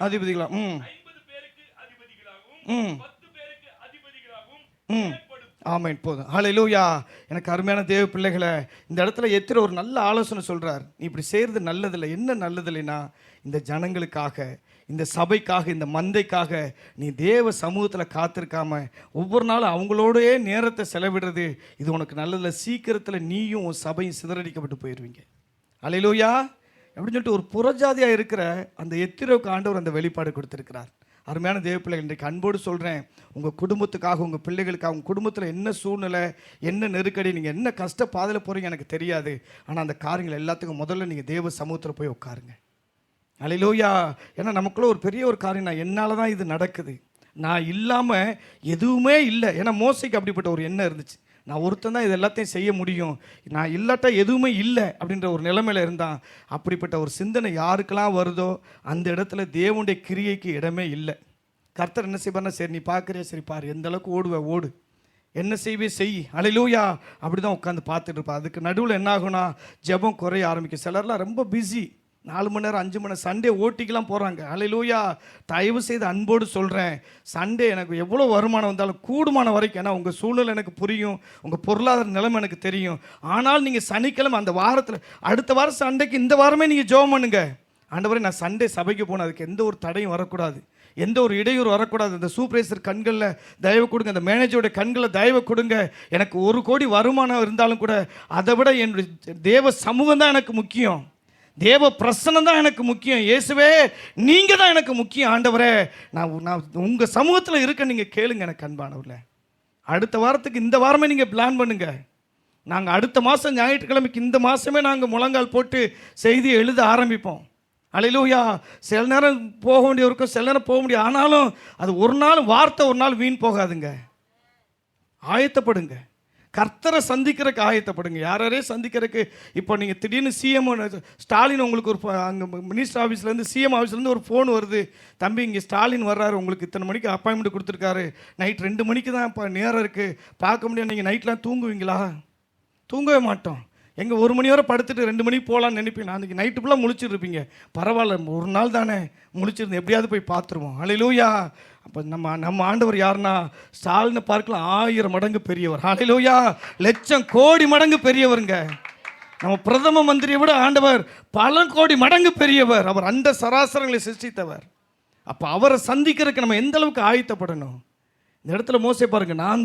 அதிபதிகளா, ஆமென். போதும். ஹல்லேலூயா. எனக்கு அருமையான தேவ பிள்ளைகளை, இந்த இடத்துல எத்திர ஒரு நல்ல ஆலோசனை சொல்கிறார். நீ இப்படி செய்கிறது நல்லதில்லை. என்ன நல்லதில்லைன்னா, இந்த ஜனங்களுக்காக, இந்த சபைக்காக, இந்த மந்தைக்காக நீ தேவ சமூகத்தில் காத்திருக்காம ஒவ்வொரு நாளும் அவங்களோடயே நேரத்தை செலவிடுறது, இது உனக்கு நல்லதில்லை. சீக்கிரத்தில் நீயும் உன் சபையும் சிதறடிக்கப்பட்டு போயிடுவீங்க. ஹல்லேலூயா. அப்படின்னு சொல்லிட்டு ஒரு புறஜாதியாக இருக்கிற அந்த எத்திரோவுக்கு ஆண்டவர் அந்த வெளிப்பாடு கொடுத்துருக்கிறார். அருமையான தேவ பிள்ளைகள், இன்றைக்கு அன்போடு சொல்கிறேன், உங்கள் குடும்பத்துக்காக, உங்கள் பிள்ளைகளுக்காக, உங்கள் குடும்பத்தில் என்ன சூழ்நிலை, என்ன நெருக்கடி, நீங்கள் என்ன கஷ்ட பாதையில் போகிறீங்க எனக்கு தெரியாது. ஆனால் அந்த காரியங்கள் எல்லாத்துக்கும் முதல்ல நீங்கள் தேவ சமூகத்தில் போய் உட்காருங்க. ஹல்லேலூயா. ஏன்னா நமக்குள்ள ஒரு பெரிய ஒரு காரியம், நான் என்னால் தான் இது நடக்குது, நான் இல்லாமல் எதுவுமே இல்லை. ஏன்னா மோசைக்கு அப்படிப்பட்ட ஒரு எண்ணம் இருந்துச்சு, நான் ஒருத்தன் தான் இது எல்லாத்தையும் செய்ய முடியும், நான் இல்லாட்டா எதுவுமே இல்லை அப்படின்ற ஒரு நிலைமையில் இருந்தான். அப்படிப்பட்ட ஒரு சிந்தனை யாருக்கெல்லாம் வருதோ அந்த இடத்துல தேவனுடைய கிரியைக்கு இடமே இல்லை. கர்த்தர் என்ன செய்வார்னா, சரி நீ பார்க்குறியா, சரி பாரு, எந்த அளவுக்கு ஓடு, என்ன செய்வே செய். ஹல்லேலூயா. அப்படி தான் உட்காந்து பார்த்துட்டு இருப்பா. அதுக்கு நடுவில் என்ன ஆகுனா, ஜெபம் குறைய ஆரம்பிக்கும். சிலர்லாம் ரொம்ப பிஸி, 4 மணி நேரம் 5 மணி நேரம் சண்டே ஓட்டிக்கெலாம் போகிறாங்க. ஹல்லேலூயா. தயவு செய்து அன்போடு சொல்கிறேன், சண்டே எனக்கு எவ்வளோ வருமானம் வந்தாலும் கூடுமான வரைக்கும், ஏன்னா உங்கள் சூழ்நிலை எனக்கு புரியும், உங்கள் பொருளாதார நிலைமை எனக்கு தெரியும். ஆனால் நீங்கள் சனிக்கிழமை அந்த வாரத்தில், அடுத்த வாரம் சண்டைக்கு இந்த வாரமே நீங்கள் ஜெபம் பண்ணுங்க. ஆண்டவரே, நான் சண்டே சபைக்கு போனேன், அதுக்கு எந்த ஒரு தடையும் வரக்கூடாது, எந்த ஒரு இடையூறு வரக்கூடாது. இந்த சூப்பர்வைசர் கண்களில் தயவு கொடுங்க, இந்த மேனேஜரோட கண்களில் தயவு கொடுங்க. எனக்கு 1 கோடி வருமானம் இருந்தாலும் கூட அதை விட என்னுடைய தேவ சமூகம் தான் எனக்கு முக்கியம், தேவ பிரசன்னம் தான் எனக்கு முக்கியம். இயேசுவே, நீங்கள் தான் எனக்கு முக்கியம். ஆண்டவரே, நான் உங்கள் சமூகத்தில் இருக்க நீங்கள் கேளுங்க. எனக்கு அன்பானவர்களே, அடுத்த வாரத்துக்கு இந்த வாரமே நீங்கள் பிளான் பண்ணுங்க. நாங்கள் அடுத்த மாதம் ஞாயிற்றுக்கிழமைக்கு இந்த மாதமே நாங்கள் முழங்கால் போட்டு செய்தியை எழுத ஆரம்பிப்போம். ஹல்லேலூயா. சில நேரம் போக வேண்டிய இருக்கும், சில நேரம் போக முடியும். ஆனாலும் அது ஒரு நாள் வார்த்தை ஒரு நாள் வீண் போகாதுங்க. ஆயத்தப்படுங்க, கர்த்தரை சந்திக்கிறதுக்கு ஆயத்தப்படுங்க. யாரையே சந்திக்கிறதுக்கு. இப்போ நீங்கள் திடீர்னு சிஎம் ஸ்டாலின் உங்களுக்கு ஒரு அங்கே மினிஸ்டர் ஆஃபீஸ்லேருந்து, சிஎம் ஆஃபீஸ்லேருந்து ஒரு ஃபோன் வருது, தம்பி இங்கே ஸ்டாலின் வர்றாரு, உங்களுக்கு இத்தனை மணிக்கு அப்பாயின்மெண்ட் கொடுத்துருக்காரு, நைட் 2 மணிக்கு தான் இப்போ நேரம் இருக்குது, பார்க்க முடியாது. நீங்கள் நைட்லாம் தூங்குவீங்களா? தூங்கவே மாட்டோம். எங்கே 1 மணி வரை படுத்துட்டு 2 மணிக்கு போகலான்னு நினைப்பீங்க. அன்றைக்கி நைட்டு ஃபுல்லாக முழிச்சிட்டு இருப்பீங்க. பரவாயில்ல, ஒரு நாள் தானே முழிச்சிருந்து எப்படியாவது போய் பார்த்துருவோம். ஹல்லேலூயா. அப்போ நம்ம ஆண்டவர் யாருன்னா ஸ்டாலினை பார்க்கலாம் 1000 மடங்கு பெரியவர். ஹல்லேலூயா. லட்சம் கோடி மடங்கு பெரியவருங்க. நம்ம பிரதம மந்திரியை விட ஆண்டவர் பல கோடி மடங்கு பெரியவர். அவர் அண்ட சராசரங்களை சிருஷ்டித்தவர். அப்போ அவரை சந்திக்கிறதுக்கு நம்ம எந்த அளவுக்கு ஆயத்தப்படணும். இந்த இடத்துல மோசே பாருங்க, நான்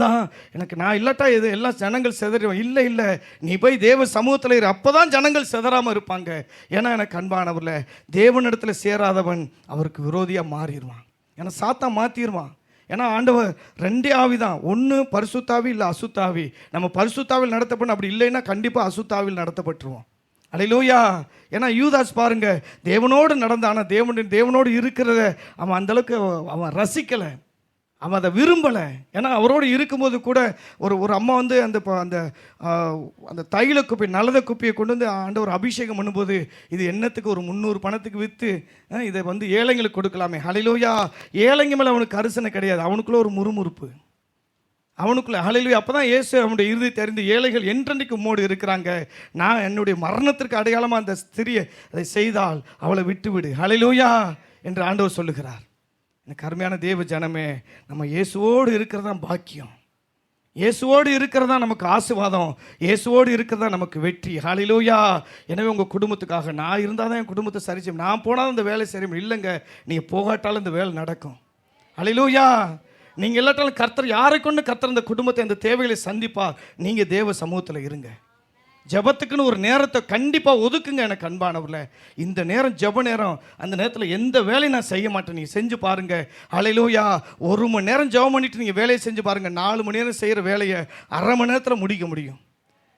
இல்லாட்டா இது எல்லாம் ஜனங்கள் செதறிடுவோம். இல்லை, நீ போய் தேவ சமூகத்தில் இரு, அப்போ தான் ஜனங்கள் செதறாமல் இருப்பாங்க. ஏன்னா எனக்கு அன்பானவர்ல, தேவனிடத்தில் சேராதவன் அவருக்கு விரோதியாக மாறிடுவான். ஏன்னா சாத்தான் மாற்றிடுவான். ஏன்னா ஆண்டவர் 2 ஆவி தான், ஒன்று பரிசுத்தாவி, இல்லை அசுத்தாவி. நம்ம பரிசுத்தாவில் நடத்தப்படணும், அப்படி இல்லைன்னா கண்டிப்பாக அசுத்தாவில் நடத்தப்பட்டுருவோம். அல்லேலூயா. ஏன்னா யூதாஸ் பாருங்க, தேவனோடு நடந்தான், ஆனால் தேவனோடு இருக்கிறத அவன் அந்தளவுக்கு அவன் ரசிக்கலை, அவன் அதை விரும்பலை. ஏன்னா அவரோடு இருக்கும்போது கூட ஒரு அம்மா வந்து அந்த தைல குப்பை, நல்லத குப்பையை கொண்டு வந்து ஆண்டவர் அபிஷேகம் பண்ணும்போது, இது என்னத்துக்கு, ஒரு 300 பணத்துக்கு விற்று இதை வந்து ஏழைங்களுக்கு கொடுக்கலாமே. ஹல்லேலூயா. ஏழைங்க மேலே அவனுக்கு கரிசனை கிடையாது, அவனுக்குள்ள ஒரு முறுமுறுப்பு அவனுக்குள்ள. ஹல்லேலூயா. அப்போ தான் இயேசு அவனுடைய இறுதி தெரிந்து, ஏழைகள் என்றென்றைக்கு உம்மோடு இருக்கிறாங்க, நான் என்னுடைய மரணத்திற்கு அடையாளமாக அந்த ஸ்திரியை அதை செய்தால் அவளை விட்டுவிடு. ஹல்லேலூயா என்று ஆண்டவர் சொல்லுகிறார். எனக்கு அருமையான தேவ ஜனமே, நம்ம இயேசுவோடு இருக்கிறதா பாக்கியம், இயேசுவோடு இருக்கிறதா நமக்கு ஆசீர்வாதம், இயேசுவோடு இருக்கிறதா நமக்கு வெற்றி. ஹல்லேலூயா. எனவே உங்கள் குடும்பத்துக்காக நான் இருந்தால் தான் என் குடும்பத்தை சரி செய்யும், நான் போனாலும் இந்த வேலை சரி இல்லைங்க, நீங்கள் போகாட்டாலும் இந்த வேலை நடக்கும். ஹல்லேலூயா. நீங்கள் இல்லாட்டாலும் கர்த்தர், யாரை கொண்டு கர்த்தர் இந்த குடும்பத்தை, அந்த தேவைகளை சந்திப்பார். நீங்கள் தேவ சமூகத்தில் இருங்க. ஜபத்துக்குன்னு ஒரு நேரத்தை கண்டிப்பாக ஒதுக்குங்க. எனக்கு அன்பானவர்ல, இந்த நேரம் ஜப நேரம், அந்த நேரத்தில் எந்த வேலையும் நான் செய்ய மாட்டேன், நீங்கள் செஞ்சு பாருங்கள். ஹல்லேலூயா. 1 மணி நேரம் ஜபம் பண்ணிவிட்டு நீங்கள் வேலையை செஞ்சு பாருங்கள், 4 மணி நேரம் செய்கிற வேலையை அரை மணி நேரத்தில் முடிக்க முடியும்.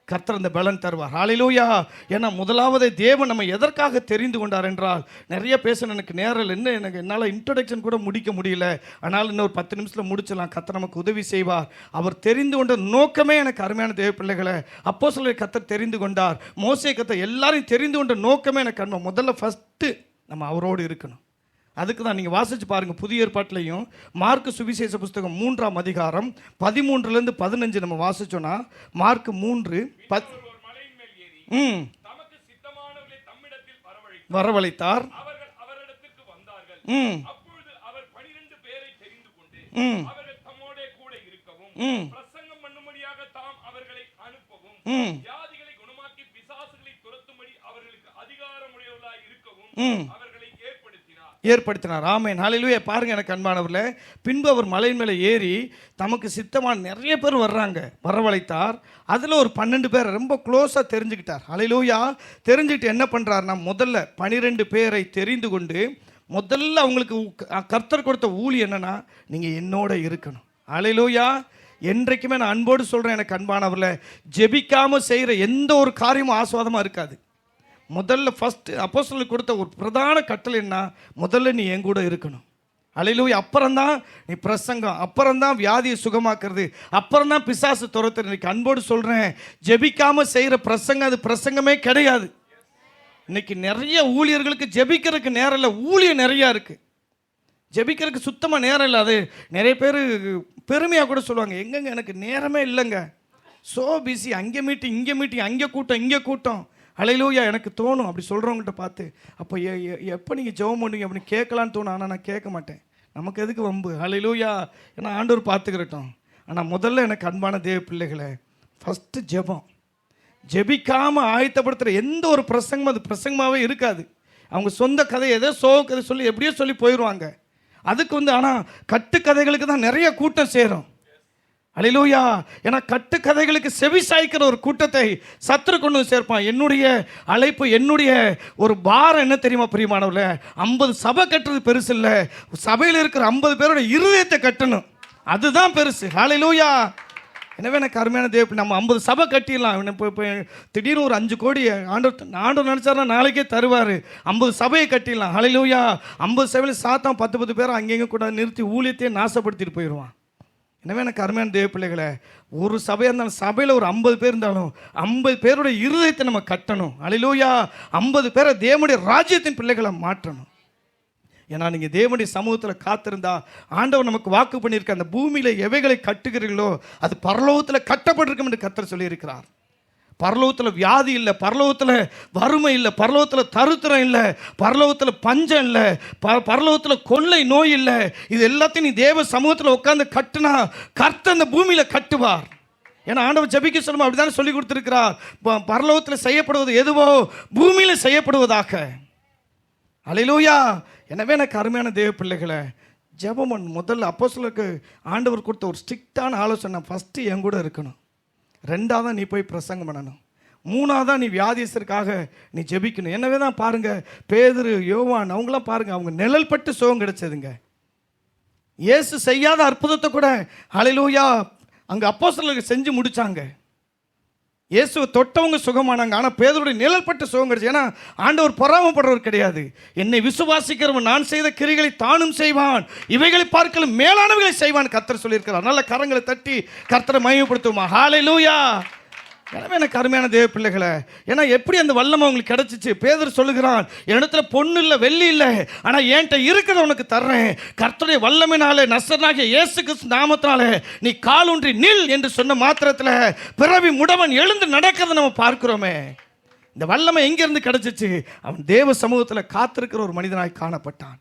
கர்த்தர் அந்த பலன் தருவார். ஹல்லேலூயா. ஏன்னா முதலாவது தேவன் நம்ம எதற்காக தெரிந்து கொண்டார் என்றால், நிறைய பேசணும் எனக்கு நேரம் இல்லை, என்னால் இன்ட்ரடக்ஷன் கூட முடிக்க முடியல, ஆனால் இன்னும் ஒரு 10 நிமிஷத்தில் முடிச்சலாம். கர்த்தர் நமக்கு உதவி செய்வார். அவர் தெரிந்து கொண்ட நோக்கமே, எனக்கு அருமையான தேவ பிள்ளைகளை, அப்போஸ்தலரை கர்த்தர் தெரிந்து கொண்டார், மோசே கர்த்தர் எல்லாரையும் தெரிந்து கொண்ட நோக்கமே எனக்கு அன்பு. முதல்ல ஃபஸ்ட்டு நம்ம அவரோடு இருக்கணும். அதுக்கு தான் நீங்கள் வாசித்து பாருங்கள், புதிய ஏற்பாட்டிலையும் மார்க்கு சுவிசேஷ புஸ்தகம் 3ஆம் அதிகாரம் 13 - 15 நம்ம வாசிச்சோன்னா, மார்க் 3 வரவழைத்தார். ஏற்படுத்தினார். ஆமென். ஹல்லேலூயா. பாருங்க எனக்கு அன்பானவர்களே, பின்பு அவர் மலையின் மேலே ஏறி தமக்கு சித்தமான நிறைய பேர் வர்றாங்க, வரவழைத்தார். அதில் ஒரு 12 பேரை ரொம்ப க்ளோஸாக தெரிஞ்சுக்கிட்டார். ஹல்லேலூயா. தெரிஞ்சுக்கிட்டு என்ன பண்ணுறாருன்னா, முதல்ல 12 பேரை தெரிந்து கொண்டு, முதல்ல அவங்களுக்கு கர்த்தர் கொடுத்த ஊழி என்னன்னா, நீங்கள் என்னோட இருக்கணும். ஹல்லேலூயா. என்றைக்குமே நான் அன்போடு சொல்கிறேன் எனக்கு அன்பானவர்களே, ஜெபிக்காமல் செய்கிற எந்த ஒரு காரியமும் ஆசுவாதமாக இருக்காது. முதல்ல ஃபஸ்ட்டு அப்போஸ்தலருக்கு கொடுத்த ஒரு பிரதான கட்டளை என்ன, முதல்ல நீ என் கூட இருக்கணும். ஹல்லேலூயா. அப்புறம்தான் நீ பிரசங்கம், அப்புறம்தான் வியாதியை சுகமாக்குறது, அப்புறம்தான் பிசாசு துரத்துறது. இன்னைக்கு அன்போடு சொல்கிறேன், ஜெபிக்காமல் செய்கிற பிரசங்கம் அது பிரசங்கமே கிடையாது. இன்னைக்கு நிறைய ஊழியர்களுக்கு ஜெபிக்கிறதுக்கு நேரம் இல்லை, ஊழியம் நிறையா இருக்குது, ஜெபிக்கிறதுக்கு சுத்தமாக நேரம் இல்லை. அது நிறைய பேர் பெருமையாக கூட சொல்லுவாங்க, எங்கெங்க எனக்கு நேரமே இல்லைங்க, ஸோ பிஸி, அங்கே மீட்டிங் இங்கே மீட்டிங், அங்கே கூட்டம் இங்கே கூட்டம். ஹல்லேலூயா. எனக்கு தோணும் அப்படி சொல்கிறவங்கள்ட்ட பார்த்து, அப்போ எப்போ நீங்கள் ஜெபம் பண்ணுவீங்க அப்படின்னு கேட்கலான்னு தோணும். ஆனால் நான் கேட்க மாட்டேன், நமக்கு எதுக்கு வம்பு. ஹல்லேலூயா. ஏன்னா ஆண்டவர் பார்த்துக்கிறட்டும். ஆனால் முதல்ல எனக்கு அன்பான தேவ பிள்ளைகளை, ஃபஸ்ட்டு ஜெபம். ஜெபிக்காமல் ஆயத்தப்படுத்துகிற எந்த ஒரு பிரசங்கமும் அது பிரசங்கமாகவே இருக்காது. அவங்க சொந்த கதை ஏதோ கதை சொல்லி எப்படியோ சொல்லி போயிடுவாங்க. அதுக்கு ஆனால் கட்டுக்கதைகளுக்கு தான் நிறைய கூட்டம் சேரும். ஹல்லேலூயா. ஏன்னா கட்டுக்கதைகளுக்கு செவி சாய்க்கிற ஒரு கூட்டத்தை சத்துரு கொண்டு சேர்ப்பான். என்னுடைய அழைப்பு, என்னுடைய ஒரு பாரம் என்ன தெரியுமா பிரியமானவர்களே, 50 சபை கட்டுறது பெருசு இல்லை, சபையில் இருக்கிற 50 பேரோட இருதயத்தை கட்டணும், அதுதான் பெருசு. ஹல்லேலூயா. எனவே எனக்கு அருமையான தேவ, நம்ம 50 சபை கட்டிடலாம். இப்போ திடீர்னு ஒரு 5 கோடி ஆண்டவர் நினச்சாருன்னா நாளைக்கே தருவார். 50 சபையை கட்டிடலாம். ஹல்லேலூயா. 50 சபையில் சாத்தான் 10 பேரை அங்கேயும் கூட நிறுத்தி ஊழியத்தையே நாசப்படுத்திட்டு போயிடுவான். எனவே எனக்கு அருமையான தேவ பிள்ளைகளை, ஒரு சபையாக இருந்தாலும், சபையில் ஒரு 50 பேர் இருந்தாலும் 50 பேருடைய இருதயத்தை நம்ம கட்டணும். ஹல்லேலூயா. 50 பேரை தேவனுடைய ராஜ்யத்தின் பிள்ளைகளை மாற்றணும். ஏன்னா நீங்கள் தேவனுடைய சமூகத்தில் காத்திருந்தா, ஆண்டவர் நமக்கு வாக்கு பண்ணியிருக்க, அந்த பூமியில் எவைகளை கட்டுகிறீர்களோ அது பரலோகத்தில் கட்டப்பட்டிருக்கும் என்று கர்த்தர் சொல்லியிருக்கிறார். பரலோகத்தில் வியாதி இல்லை, பரலோகத்தில் வறுமை இல்லை, பரலோகத்தில் தருத்திரம் இல்லை, பரலோகத்தில் பஞ்சம் இல்லை, பரலோகத்தில் கொள்ளை நோய் இல்லை. இது எல்லாத்தையும் நீ தேவ சமூகத்தில் உட்காந்து கட்டுனா கர்த்தர் அந்த பூமியில் கட்டுவார். ஏன்னா ஆண்டவர் ஜெபிக்க சொல்லுமா அப்படிதான் சொல்லி கொடுத்துருக்கிறார். பரலோகத்தில் செய்யப்படுவது எதுவோ பூமியில் செய்யப்படுவதாக. அல்லேலூயா. எனவே எனக்கு அருமையான தேவ பிள்ளைகளை, ஜெபம் முதல்ல அப்போஸ்தலருக்கு ஆண்டவர் கொடுத்த ஒரு ஸ்ட்ரிக்டான ஆலோசனை. ஃபஸ்ட்டு என் கூட இருக்கணும், ரெண்டாவதாக நீ போய் பிரசங்கம் பண்ணணும், மூணாவதாக நீ வியாதியஸ்தருக்காக நீ ஜெபிக்கணும். எனவே தான் பாருங்கள், பேதுரு, யோவான் அவங்களாம் பாருங்கள், அவங்க நிழல் பட்டு சுகம் கிடைச்சதுங்க. இயேசு செய்யாத அற்புதத்தை கூட அல்லேலூயா அங்கே அப்போஸ்தலருக்கு செஞ்சு முடித்தாங்க. இயேசுவை தொட்டவங்க சுகமானாங்க. ஆனால் பேதுருடைய நிழல் பட்டு சுகம் கிடைச்சு. ஏன்னா ஆண்டவர் பொறாமப்படுறவர் கிடையாது. என்னை விசுவாசிக்கிறவன் நான் செய்த கிரிகளை தானும் செய்வான், இவைகளை பார்க்கலும் மேலானவைகளை செய்வான் கர்த்தர் சொல்லியிருக்கிறார். நல்ல கரங்களை தட்டி கர்த்தரை மகிமைப்படுத்துவோமா? ஹல்லேலூயா. எனவே எனக்கு அருமையான தேவ பிள்ளைகளை, ஏன்னா எப்படி அந்த வல்லமை அவங்களுக்கு கிடைச்சிச்சு? பேதுரு சொல்லுகிறான், என்னிடத்துல பொண்ணு இல்லை, வெள்ளி இல்லை, ஆனால் என்கிட்ட இருக்கிறத உனக்கு தர்றேன். கர்த்தருடைய வல்லமையினாலே நசரேயனாகிய இயேசு கிறிஸ்து நாமத்தினாலே நீ காலூன்றி நில் என்று சொன்ன மாத்திரத்தில் பிறவி முடவன் எழுந்து நடக்கிறத நம்ம பார்க்கிறோமே. இந்த வல்லமை எங்கிருந்து கிடைச்சிச்சு? அவன் தேவ சமூகத்தில் காத்திருக்கிற ஒரு மனிதனாய் காணப்பட்டான்.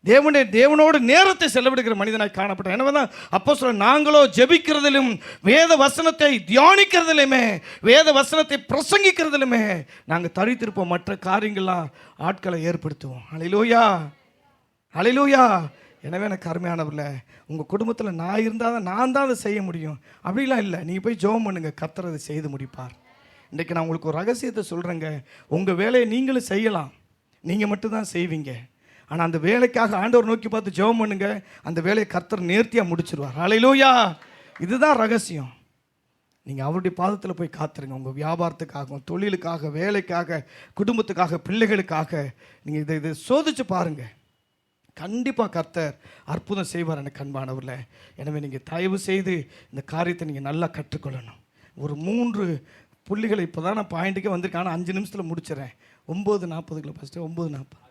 தேவனோடு நேரத்தை செலவிடுகிற மனிதனாய் காணப்பட்டான். எனவே தான் அப்போஸ்தலர் நாங்களோ ஜெபிக்கிறதிலும் வேத வசனத்தை தியானிக்கிறதிலுமே வேத வசனத்தை பிரசங்கிக்கிறதிலுமே நாங்கள் தரித்திருப்போம். மற்ற காரியங்கள்லாம் ஆட்களை ஏற்படுத்துவோம். அல்லேலூயா, அல்லேலூயா. எனவே எனக்கு அருமையானவர்கள, உங்கள் குடும்பத்தில் நான் இருந்தால் தான் நான் தான் அதை செய்ய முடியும் அப்படிலாம் இல்லை. நீங்கள் போய் ஜெபம் பண்ணுங்க, கர்த்தர் அதை செய்து முடிப்பார். இன்றைக்கி நான் உங்களுக்கு ஒரு ரகசியத்தை சொல்கிறேங்க. உங்கள் வேலையை நீங்களும் செய்யலாம், நீங்கள் மட்டும்தான் செய்வீங்க. ஆனால் அந்த வேலைக்காக ஆண்டவர் நோக்கி பார்த்து ஜெபம் பண்ணுங்க, அந்த வேலையை கர்த்தர் நேர்த்தியாக முடிச்சிருவார். ஹல்லேலூயா. இதுதான் ரகசியம். நீங்கள் அவருடைய பாதத்தில் போய் காத்துருங்க. உங்கள் வியாபாரத்துக்காக, தொழிலுக்காக, வேலைக்காக, குடும்பத்துக்காக, பிள்ளைகளுக்காக நீங்கள் இதை சோதிச்சு பாருங்கள். கண்டிப்பாக கர்த்தர் அற்புதம் செய்வார் எனக்கு அன்பானவர்கள. எனவே நீங்கள் தயவு செய்து இந்த காரியத்தை நீங்கள் நல்லா கற்றுக்கொள்ளணும். ஒரு 3 புள்ளிகளை இப்போ தான் நான் பாயிண்ட்டுக்கே வந்திருக்கேன், ஆனால் 5 நிமிஷத்தில் முடிச்சிடறேன். 9:40 ஃபஸ்ட்டு 9:40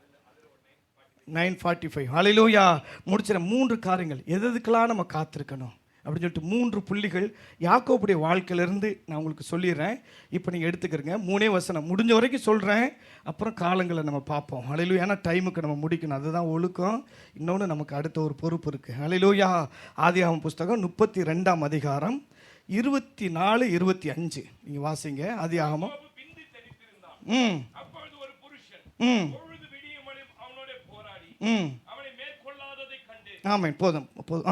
9:45 ஹல்லேலூயா முடிச்சிட. 3 காரியங்கள் எதுக்கெல்லாம் நம்ம காத்திருக்கணும் அப்படின்னு சொல்லிட்டு 3 புள்ளிகள் யாக்கோபுடைய வாழ்க்கையிலேருந்து நான் உங்களுக்கு சொல்லிடுறேன். இப்போ நீங்கள் எடுத்துக்கிறங்க. 3 வசனம் முடிஞ்ச வரைக்கும் சொல்கிறேன், அப்புறம் காலங்களை நம்ம பார்ப்போம். ஹல்லேலூயா. ஏன்னா டைமுக்கு நம்ம முடிக்கணும், அதுதான் ஒழுக்கம். இன்னொன்று நமக்கு அடுத்த ஒரு பொறுப்பு இருக்குது. ஹல்லேலூயா. ஆதியாகமம் புஸ்தகம் 32ஆம் அதிகாரம் 24, 25 நீங்கள் வாசிங்க. ஆதியாகமம். ஆமாம், போதும் போதும்.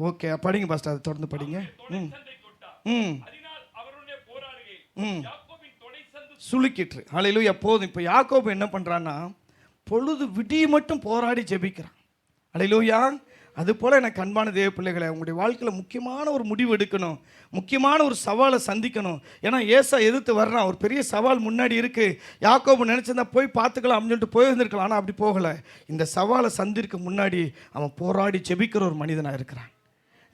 ஓகே, படிங்க பாஸ்டர், அதை தொடர்ந்து படிங்க. சுளுக்கிட்டு. ஹல்லேலூயா. போதும். இப்போ யாக்கோபு என்ன பண்ணுறான்னா, பொழுது விடிய மட்டும் போராடி ஜெபிக்கிறான். ஹல்லேலூயா. அதுபோல் எனக்கு அன்பான தேவ பிள்ளைகளை, உங்களுடைய வாழ்க்கையில் முக்கியமான ஒரு முடிவு எடுக்கணும், முக்கியமான ஒரு சவாலை சந்திக்கணும். ஏன்னா ஏசா எதிர்த்து வர்றான், ஒரு பெரிய சவால் முன்னாடி இருக்குது. யாக்கோபு நினச்சிருந்தா போய் பார்த்துக்கலாம் அப்படின்னு சொல்லிட்டு போயிருந்திருக்கலாம், ஆனால் அப்படி போகலை. இந்த சவாலை சந்திக்க முன்னாடி அவன் போராடி ஜெபிக்கிற ஒரு மனிதனாக இருக்கிறான்.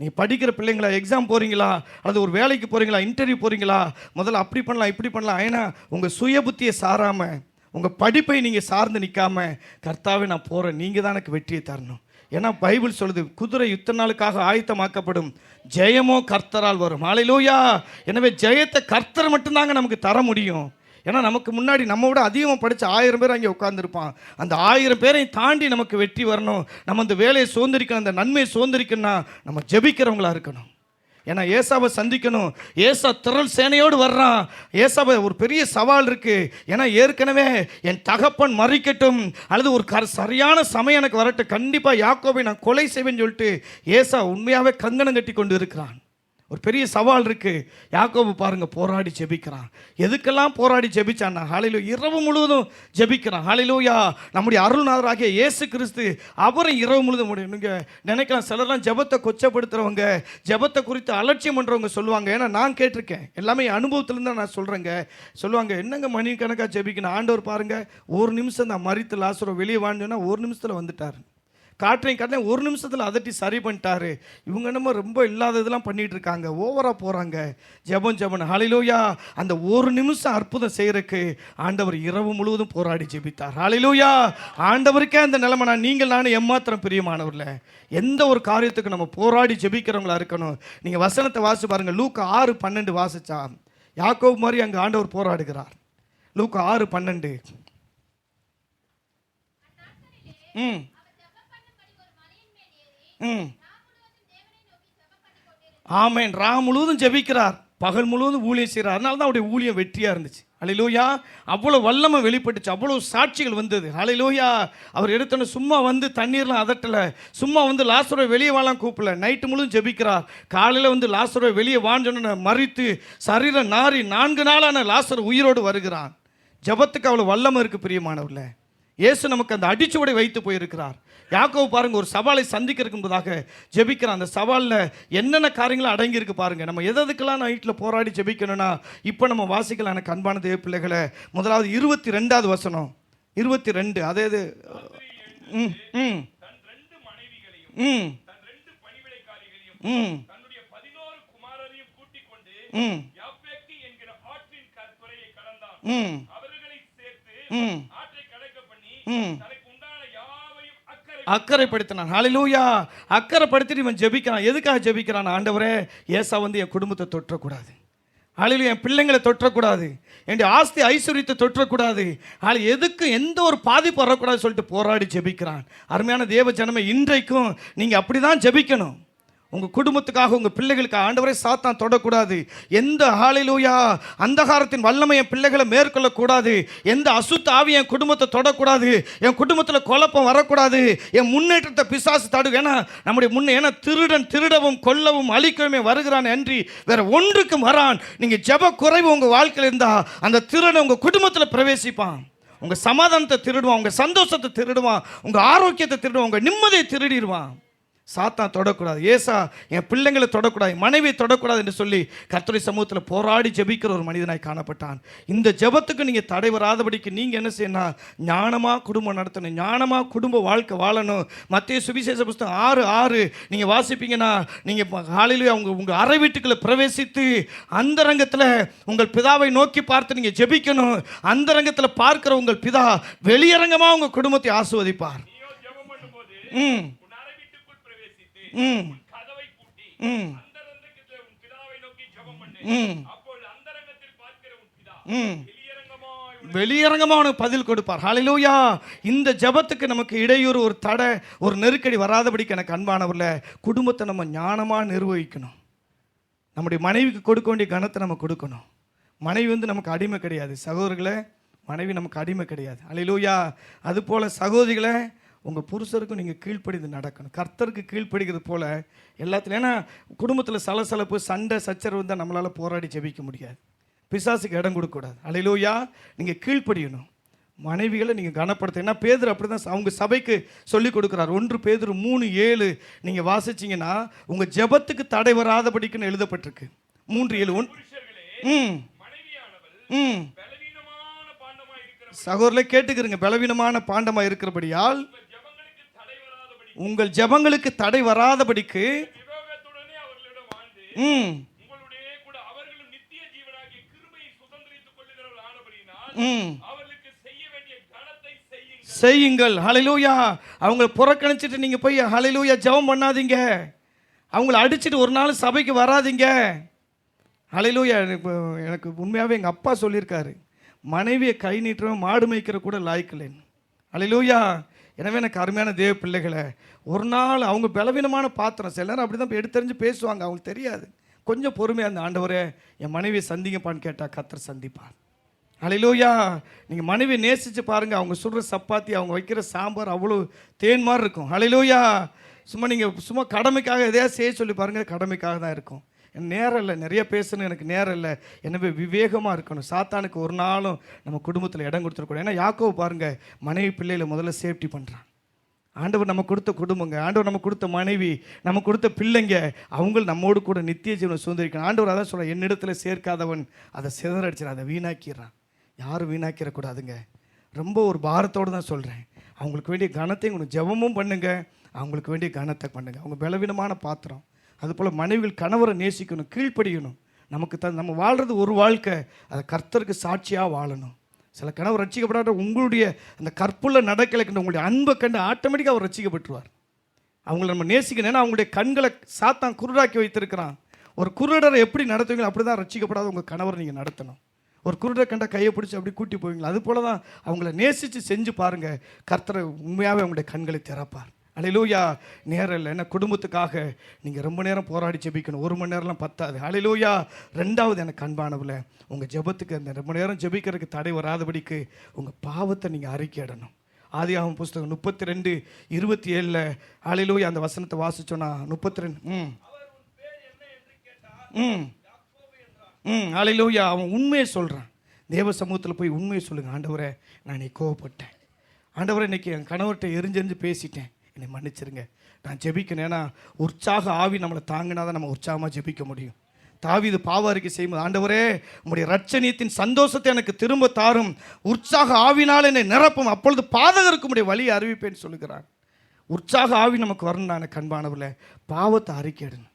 நீங்கள் படிக்கிற பிள்ளைங்களா, எக்ஸாம் போகிறீங்களா, அல்லது ஒரு வேலைக்கு போகிறீங்களா, இன்டர்வியூ போகிறீங்களா, முதல்ல அப்படி பண்ணலாம் இப்படி பண்ணலாம். ஏன்னா உங்கள் சுய புத்தியை சாராமல், உங்கள் படிப்பை நீங்கள் சார்ந்து நிற்காமல், கர்த்தாவே நான் போகிறேன், நீங்கள் தான் எனக்கு வெற்றியை தரணும். ஏன்னா பைபிள் சொல்லுது, குதிரை யுத்த நாளுக்காக ஆயத்தமாக்கப்படும், ஜெயமோ கர்த்தரால் வரும். ஹல்லேலூயா. எனவே ஜெயத்தை கர்த்தர் மட்டும்தாங்க நமக்கு தர முடியும். ஏன்னா நமக்கு முன்னாடி நம்ம விட அதிகமாக படித்த 1000 பேர் அங்கே உட்காந்துருப்பான். அந்த 1000 பேரையும் தாண்டி நமக்கு வெற்றி வரணும். நம்ம அந்த வேலையை சுதந்திரிக்கணும், அந்த நன்மையை சுதந்திரிக்கணும்னா நம்ம ஜெபிக்கிறவங்களா இருக்கணும். ஏன்னா ஏசாவை சந்திக்கணும். ஏசா திரள் சேனையோடு வர்றான். ஏசாவை ஒரு பெரிய சவால் இருக்குது. ஏன்னா ஏற்கனவே என் தகப்பன் மறிக்கட்டும் அல்லது ஒரு சரியான சமயம் எனக்கு வரட்டும், கண்டிப்பாக யாக்கோபை நான் கொலை செய்வேன்னு சொல்லிட்டு ஏசா உண்மையாகவே கங்கணம் கட்டி கொண்டு இருக்கிறான். ஒரு பெரிய சவால் இருக்குது. யாக்கோபு பாருங்க போராடி ஜெபிக்கிறான். எதுக்கெல்லாம் போராடி ஜெபிச்சான்னா, ஹல்லேலூயா, இரவு முழுவதும் ஜெபிக்கிறான். ஹல்லேலூயா. நம்முடைய அருள்நாதராகிய இயேசு கிறிஸ்து அவரும் இரவு முழுவதும் முடியும். நீங்கள் நினைக்கலாம், சிலர்லாம் ஜெபத்தை கொச்சப்படுத்துகிறவங்க, ஜெபத்தை குறித்து அலட்சியம் பண்ணுறவங்க சொல்லுவாங்க. ஏன்னா நான் கேட்டிருக்கேன், எல்லாமே அனுபவத்திலேருந்து நான் சொல்கிறேங்க. சொல்லுவாங்க, என்னங்க மணி கணக்காக ஜெபிக்கணும், ஆண்டவர் பாருங்கள் 1 நிமிஷம் தான் மரித்து லாசரு வெளியே வாழ்ந்தோன்னா 1 நிமிஷத்தில் வந்துட்டார். காற்றையும் 1 நிமிஷத்தில் அதட்டி சரி பண்ணிட்டாரு. இவங்க என்னமோ ரொம்ப இல்லாததெல்லாம் பண்ணிட்டு இருக்காங்க, ஓவராக போகிறாங்க. ஜெபம். ஹல்லேலூயா. அந்த 1 நிமிஷம் அற்புதம் செய்யறதுக்கு ஆண்டவர் இரவு முழுவதும் போராடி ஜெபித்தார். ஹல்லேலூயா. ஆண்டவருக்கே அந்த நிலைமை. நானும் எம்மாத்திரம் பிரியமானவர்ல, எந்த ஒரு காரியத்துக்கு நம்ம போராடி ஜெபிக்கிறவங்களா இருக்கணும். நீங்கள் வசனத்தை வாசி பாருங்கள். லூக்கா 6:12 வாசிச்சா, யாக்கோபு மாதிரி அங்கே ஆண்டவர் போராடுகிறார். லூக்கா 6:12. ம் ம் ஆமேன். முழுவதும் ஜெபிக்கிறார், பகல் முழுவதும் ஊழியம் செய்கிறார். அதனால தான் அவருடைய ஊழியம் வெற்றியாக இருந்துச்சு. ஹல்லேலூயா. அவ்வளோ வல்லமை வெளிப்பட்டுச்சு, அவ்வளோ சாட்சிகள் வந்தது. ஹல்லேலூயா. அவர் எடுத்தோன்னு சும்மா வந்து தண்ணீர்லாம் அதட்டலை, சும்மா வந்து லாசரை வெளியே வாழலாம் கூப்பிடல. நைட்டு முழுவதும் ஜெபிக்கிறார். காலையில் வந்து லாசரை வெளியே வாஞ்சோன்னு மறித்து சரீரம் நாரி 4 நாளான லாசர் உயிரோடு வருகிறான். ஜெபத்துக்கு அவ்வளோ வல்லமை இருக்குது பிரியமானவர்களே. இயேசு நமக்கு அந்த அடிச்சுவடை வைத்து போயிருக்கிறார். யாக்கோபு பாருங்க, ஒரு சவாலை சந்திக்கிறதுக்கு ஜெபிக்கிறான். அந்த சவாலில் என்னென்ன காரியங்களும் அடங்கியிருக்கு பாருங்க. நம்ம எதுக்கெல்லாம் நைட்டில் போராடி ஜெபிக்கணும்னா இப்போ நம்ம வாசிக்கலாம். எனக்கு அன்பான தேவ பிள்ளைகளை, முதலாவது 22வது வசனம். 22 அதே இது. ம் ம் ம் ம் ம் ம் அக்கறைப்படுத்தினான். ஹல்லேலூயா. அக்கறைப்படுத்திட்டு இவன் ஜெபிக்கிறான். எதுக்காக ஜெபிக்கிறான்? ஆண்டவரே, ஏசா வந்து என் குடும்பத்தை தொற்றக்கூடாது, ஹல்லேலூயா, என் பிள்ளைங்களை தொற்றக்கூடாது, என் ஆஸ்தி ஐஸ்வர்யத்தை தொற்றக்கூடாது, எதுக்கு எந்த ஒரு பாதிப்பு வரக்கூடாது சொல்லிட்டு போராடி ஜெபிக்கிறான். அருமையான தேவ ஜனமே, இன்றைக்கும் நீங்கள் அப்படி தான் ஜெபிக்கணும். உங்கள் குடும்பத்துக்காக, உங்கள் பிள்ளைகளுக்காக. ஆண்டவரே, சாத்தான் தொடக்கூடாது. எந்த ஹல்லேலூயா அந்தகாரத்தின் வல்லமை என் பிள்ளைகளை மேற்கொள்ளக்கூடாது. எந்த அசுத்த ஆவி என் குடும்பத்தை தொடக்கூடாது. என் குடும்பத்தில் குழப்பம் வரக்கூடாது. என் முன்னேற்றத்தை பிசாசு தடு. ஏன்னா நம்முடைய ஏன்னா திருடன் திருடவும் கொல்லவும் அழிக்கவுமே வருகிறான் அன்றி வேற ஒன்றுக்கும் வரான். நீங்கள் ஜெப குறைவு உங்கள் வாழ்க்கையில் இருந்தால் அந்த திருடன் உங்கள் குடும்பத்தில் பிரவேசிப்பான். உங்கள் சமாதானத்தை திருடுவான், உங்கள் சந்தோஷத்தை திருடுவான், உங்கள் ஆரோக்கியத்தை திருடுவான், உங்கள் நிம்மதியை திருடிடுவான். சாத்தான் தொடக்கூடாது. ஏசா என் பிள்ளைங்களை தொடக்கூடாது, மனைவியை தொடக்கூடாது என்று சொல்லி கர்த்தருடைய சமூகத்தில் போராடி ஜெபிக்கிற ஒரு மனிதனாய் காணப்பட்டான். இந்த ஜெபத்துக்கு நீங்கள் தடை வராதபடிக்கு நீங்கள் என்ன செய்யணும்? ஞானமாக குடும்பம் நடத்தணும், ஞானமாக குடும்ப வாழ்க்கை வாழணும். மத்தேயு சுவிசேஷ புஸ்தகம் 6:6 நீங்கள் வாசிப்பீங்கன்னா, நீங்கள் ஹல்லேலூயா உங்கள் அறை வீட்டுக்குள்ளே பிரவேசித்து அந்தரங்கத்தில் உங்கள் பிதாவை நோக்கி பார்த்து நீங்கள் ஜெபிக்கணும். அந்தரங்கத்தில் பார்க்கிற உங்கள் பிதா வெளியரங்கமாக உங்கள் குடும்பத்தை ஆசீர்வதிப்பார். ம் வெளியரங்கமா அவனுக்கு பதில் கொடுப்பார். ஹல்லேலூயா. இந்த ஜெபத்துக்கு நமக்கு இடையூறு, ஒரு தடை, ஒரு நெருக்கடி வராதபடிக்கு எனக்கு அன்பானவர்கள, குடும்பத்தை நம்ம ஞானமாக நிர்வகிக்கணும். நம்முடைய மனைவிக்கு கொடுக்க வேண்டிய கனத்தை நம்ம கொடுக்கணும். மனைவி வந்து நமக்கு அடிமை கிடையாது சகோதரர்களே, மனைவி நமக்கு அடிமை கிடையாது. ஹல்லேலூயா. அதுபோல் சகோதரிகளே, உங்கள் புருஷருக்கும் நீங்கள் கீழ்ப்படிந்து நடக்கணும். கர்த்தருக்கு கீழ்ப்படுகிறது போல் எல்லாத்துலையும். ஏன்னா குடும்பத்தில் சலசலப்பு, சண்டை, சச்சரவு தான் நம்மளால் போராடி ஜெபிக்க முடியாது. பிசாசுக்கு இடம் கொடுக்கக்கூடாது. ஹல்லேலூயா. நீங்கள் கீழ்ப்படியணும். மனைவிகளை நீங்கள் கனப்படுத்த. ஏன்னா பேதுரு அப்படி தான் அவங்க சபைக்கு சொல்லி கொடுக்குறார். 1 பேதுரு 3:7 நீங்கள் வாசிச்சிங்கன்னா உங்கள் ஜெபத்துக்கு தடை வராதபடிக்குன்னு எழுதப்பட்டிருக்கு. 3:7. ம் ம் சகோதரர்களே கேட்டுக்கிறீங்க, பலவீனமான பாண்டமாக இருக்கிறபடியால் உங்கள் ஜெபங்களுக்கு தடை வராதபடிக்கு செய்யுங்கள். ஹல்லேலூயா. அவங்களை புறக்கணிச்சிட்டு நீங்க போய் ஹல்லேலூயா ஜெபம் பண்ணாதீங்க. அவங்கள அடிச்சுட்டு ஒரு நாள் சபைக்கு வராதீங்க. ஹல்லேலூயா. எனக்கு உண்மையாகவே எங்கள் அப்பா சொல்லியிருக்காரு, மனைவியை கை நீட்டுறவன் மாடு மேய்க்கிற கூட லாய்க்கலைன்னு. ஹல்லேலூயா. எனவே எனக்கு அருமையான தேவ பிள்ளைகளை, ஒரு நாள் அவங்க பலவீனமான பாத்திரம், சில நேரம் அப்படி தான் எடுத்தறிஞ்சு பேசுவாங்க, அவங்களுக்கு தெரியாது. கொஞ்சம் பொறுமையாக அந்த ஆண்டவரே என் மனைவியை சந்திங்கப்பான்னு கேட்டால் கர்த்தர் சந்திப்பார். ஹல்லேலூயா. நீங்கள் மனைவியை நேசித்து பாருங்கள், அவங்க சுடுற சப்பாத்தி, அவங்க வைக்கிற சாம்பார் அவ்வளோ தேன் மாதிரி இருக்கும். ஹல்லேலூயா. சும்மா கடமைக்காக எதையாவது செய்ய சொல்லி பாருங்கள், கடமைக்காக தான் இருக்கும். எனக்கு நேரம் இல்லை, நிறைய பேசணும், எனக்கு நேரம் இல்லை. எனவே விவேகமாக இருக்கணும். சாத்தானுக்கு ஒரு நாளும் நம்ம குடும்பத்தில் இடம் கொடுத்துருக்கூடாது. ஏன்னா யாக்கோபு பாருங்கள், மனைவி பிள்ளைகளை முதல்ல சேஃப்டி பண்ணுறான். ஆண்டவர் நம்ம கொடுத்த குடும்பங்க, ஆண்டவர் நம்ம கொடுத்த மனைவி, நம்ம கொடுத்த பிள்ளைங்க, அவங்க நம்மோடு கூட நித்திய ஜீவனை சுதந்திரிக்கணும். ஆண்டவர் அதான் சொல்ல, என்னிடத்தில் சேர்க்காதவன் அதை சிதறடிச்சிடான், அதை வீணாக்கிறான். யாரும் வீணாக்கிடக்கூடாதுங்க. ரொம்ப ஒரு பாரத்தோடு தான் சொல்கிறேன். அவங்களுக்கு வேண்டிய கனத்தை உங்களுக்கு ஜெபமும் பண்ணுங்க, அவங்களுக்கு வேண்டிய கனத்தை பண்ணுங்க. அவங்க பலவீனமான பாத்திரம். அதுபோல் மனைவிகள் கணவரை நேசிக்கணும், கீழ்ப்படியணும். நமக்கு நம்ம வாழ்கிறது ஒரு வாழ்க்கை, அதை கர்த்தருக்கு சாட்சியாக வாழணும். சில கணவர் ரட்சிக்கப்படாத உங்களுடைய அந்த கற்புள்ள நடக்கலை கண்டு, உங்களுடைய அன்பை கண்டு ஆட்டோமேட்டிக்காக அவர் ரட்சிக்கப்பட்டுருவார். அவங்கள நம்ம நேசிக்கணும். ஏன்னா அவங்களுடைய கண்களை சாத்தான் குருடாக்கி வைத்திருக்கிறான். ஒரு குருடரை எப்படி நடத்துவீங்களோ அப்படி தான் ரட்சிக்கப்படாத உங்கள் கணவரை நீங்கள் நடத்தணும். ஒரு குருடரை கண்ட கையை பிடிச்சி அப்படி கூட்டி போவீங்களா, அது போல தான் அவங்கள நேசித்து செஞ்சு பாருங்கள். கர்த்தரை உண்மையாகவே அவங்களுடைய கண்களை திறப்பார். அல்லேலூயா. நேரம் இல்லை, என்ன குடும்பத்துக்காக நீங்கள் ரொம்ப நேரம் போராடி ஜெபிக்கணும். 1 மணி நேரம்லாம் பத்தாது. அல்லேலூயா. 2வது எனக்கு அன்பானவில், உங்கள் ஜெபத்துக்கு அந்த ரொம்ப நேரம் ஜெபிக்கிறதுக்கு தடை வராதபடிக்கு உங்கள் பாவத்தை நீங்கள் அறிக்கையிடணும். ஆதியாகமம் புஸ்தகம் 32:27 அல்லேலூயா அந்த வசனத்தை வாசிச்சோன்னா 32 அல்லேலூயா. அவன் உண்மையை சொல்கிறான். தேவ சமூகத்தில் போய் உண்மையை சொல்லுங்கள். ஆண்டவரே, நான் இன்னைக்கு கோவப்பட்டேன். ஆண்டவரே, இன்னைக்கு என் கணவர்கிட்ட எரிஞ்செறிஞ்சு பேசிட்டேன், என்னை மன்னிச்சிருங்க. நான் ஜெபிக்கணும். ஏன்னா உற்சாக ஆவி நம்மளை தாங்கினா தான் நம்ம உற்சாகமாக ஜெபிக்க முடியும். தாவீது பாவ அறிக்கை செய்யும்போது, ஆண்டவரே உம்முடைய இரட்சணியத்தின் சந்தோஷத்தை எனக்கு திரும்ப தாரும், உற்சாக ஆவினால் என்னை நிரப்பும், அப்பொழுது பாதகருக்கு உம்முடைய வழியை அறிவிப்பேன்னு சொல்லுகிறான். உற்சாக ஆவி நமக்கு வரணும். நான் கண்பானவில் பாவத்தை அறிக்கையிடணும்.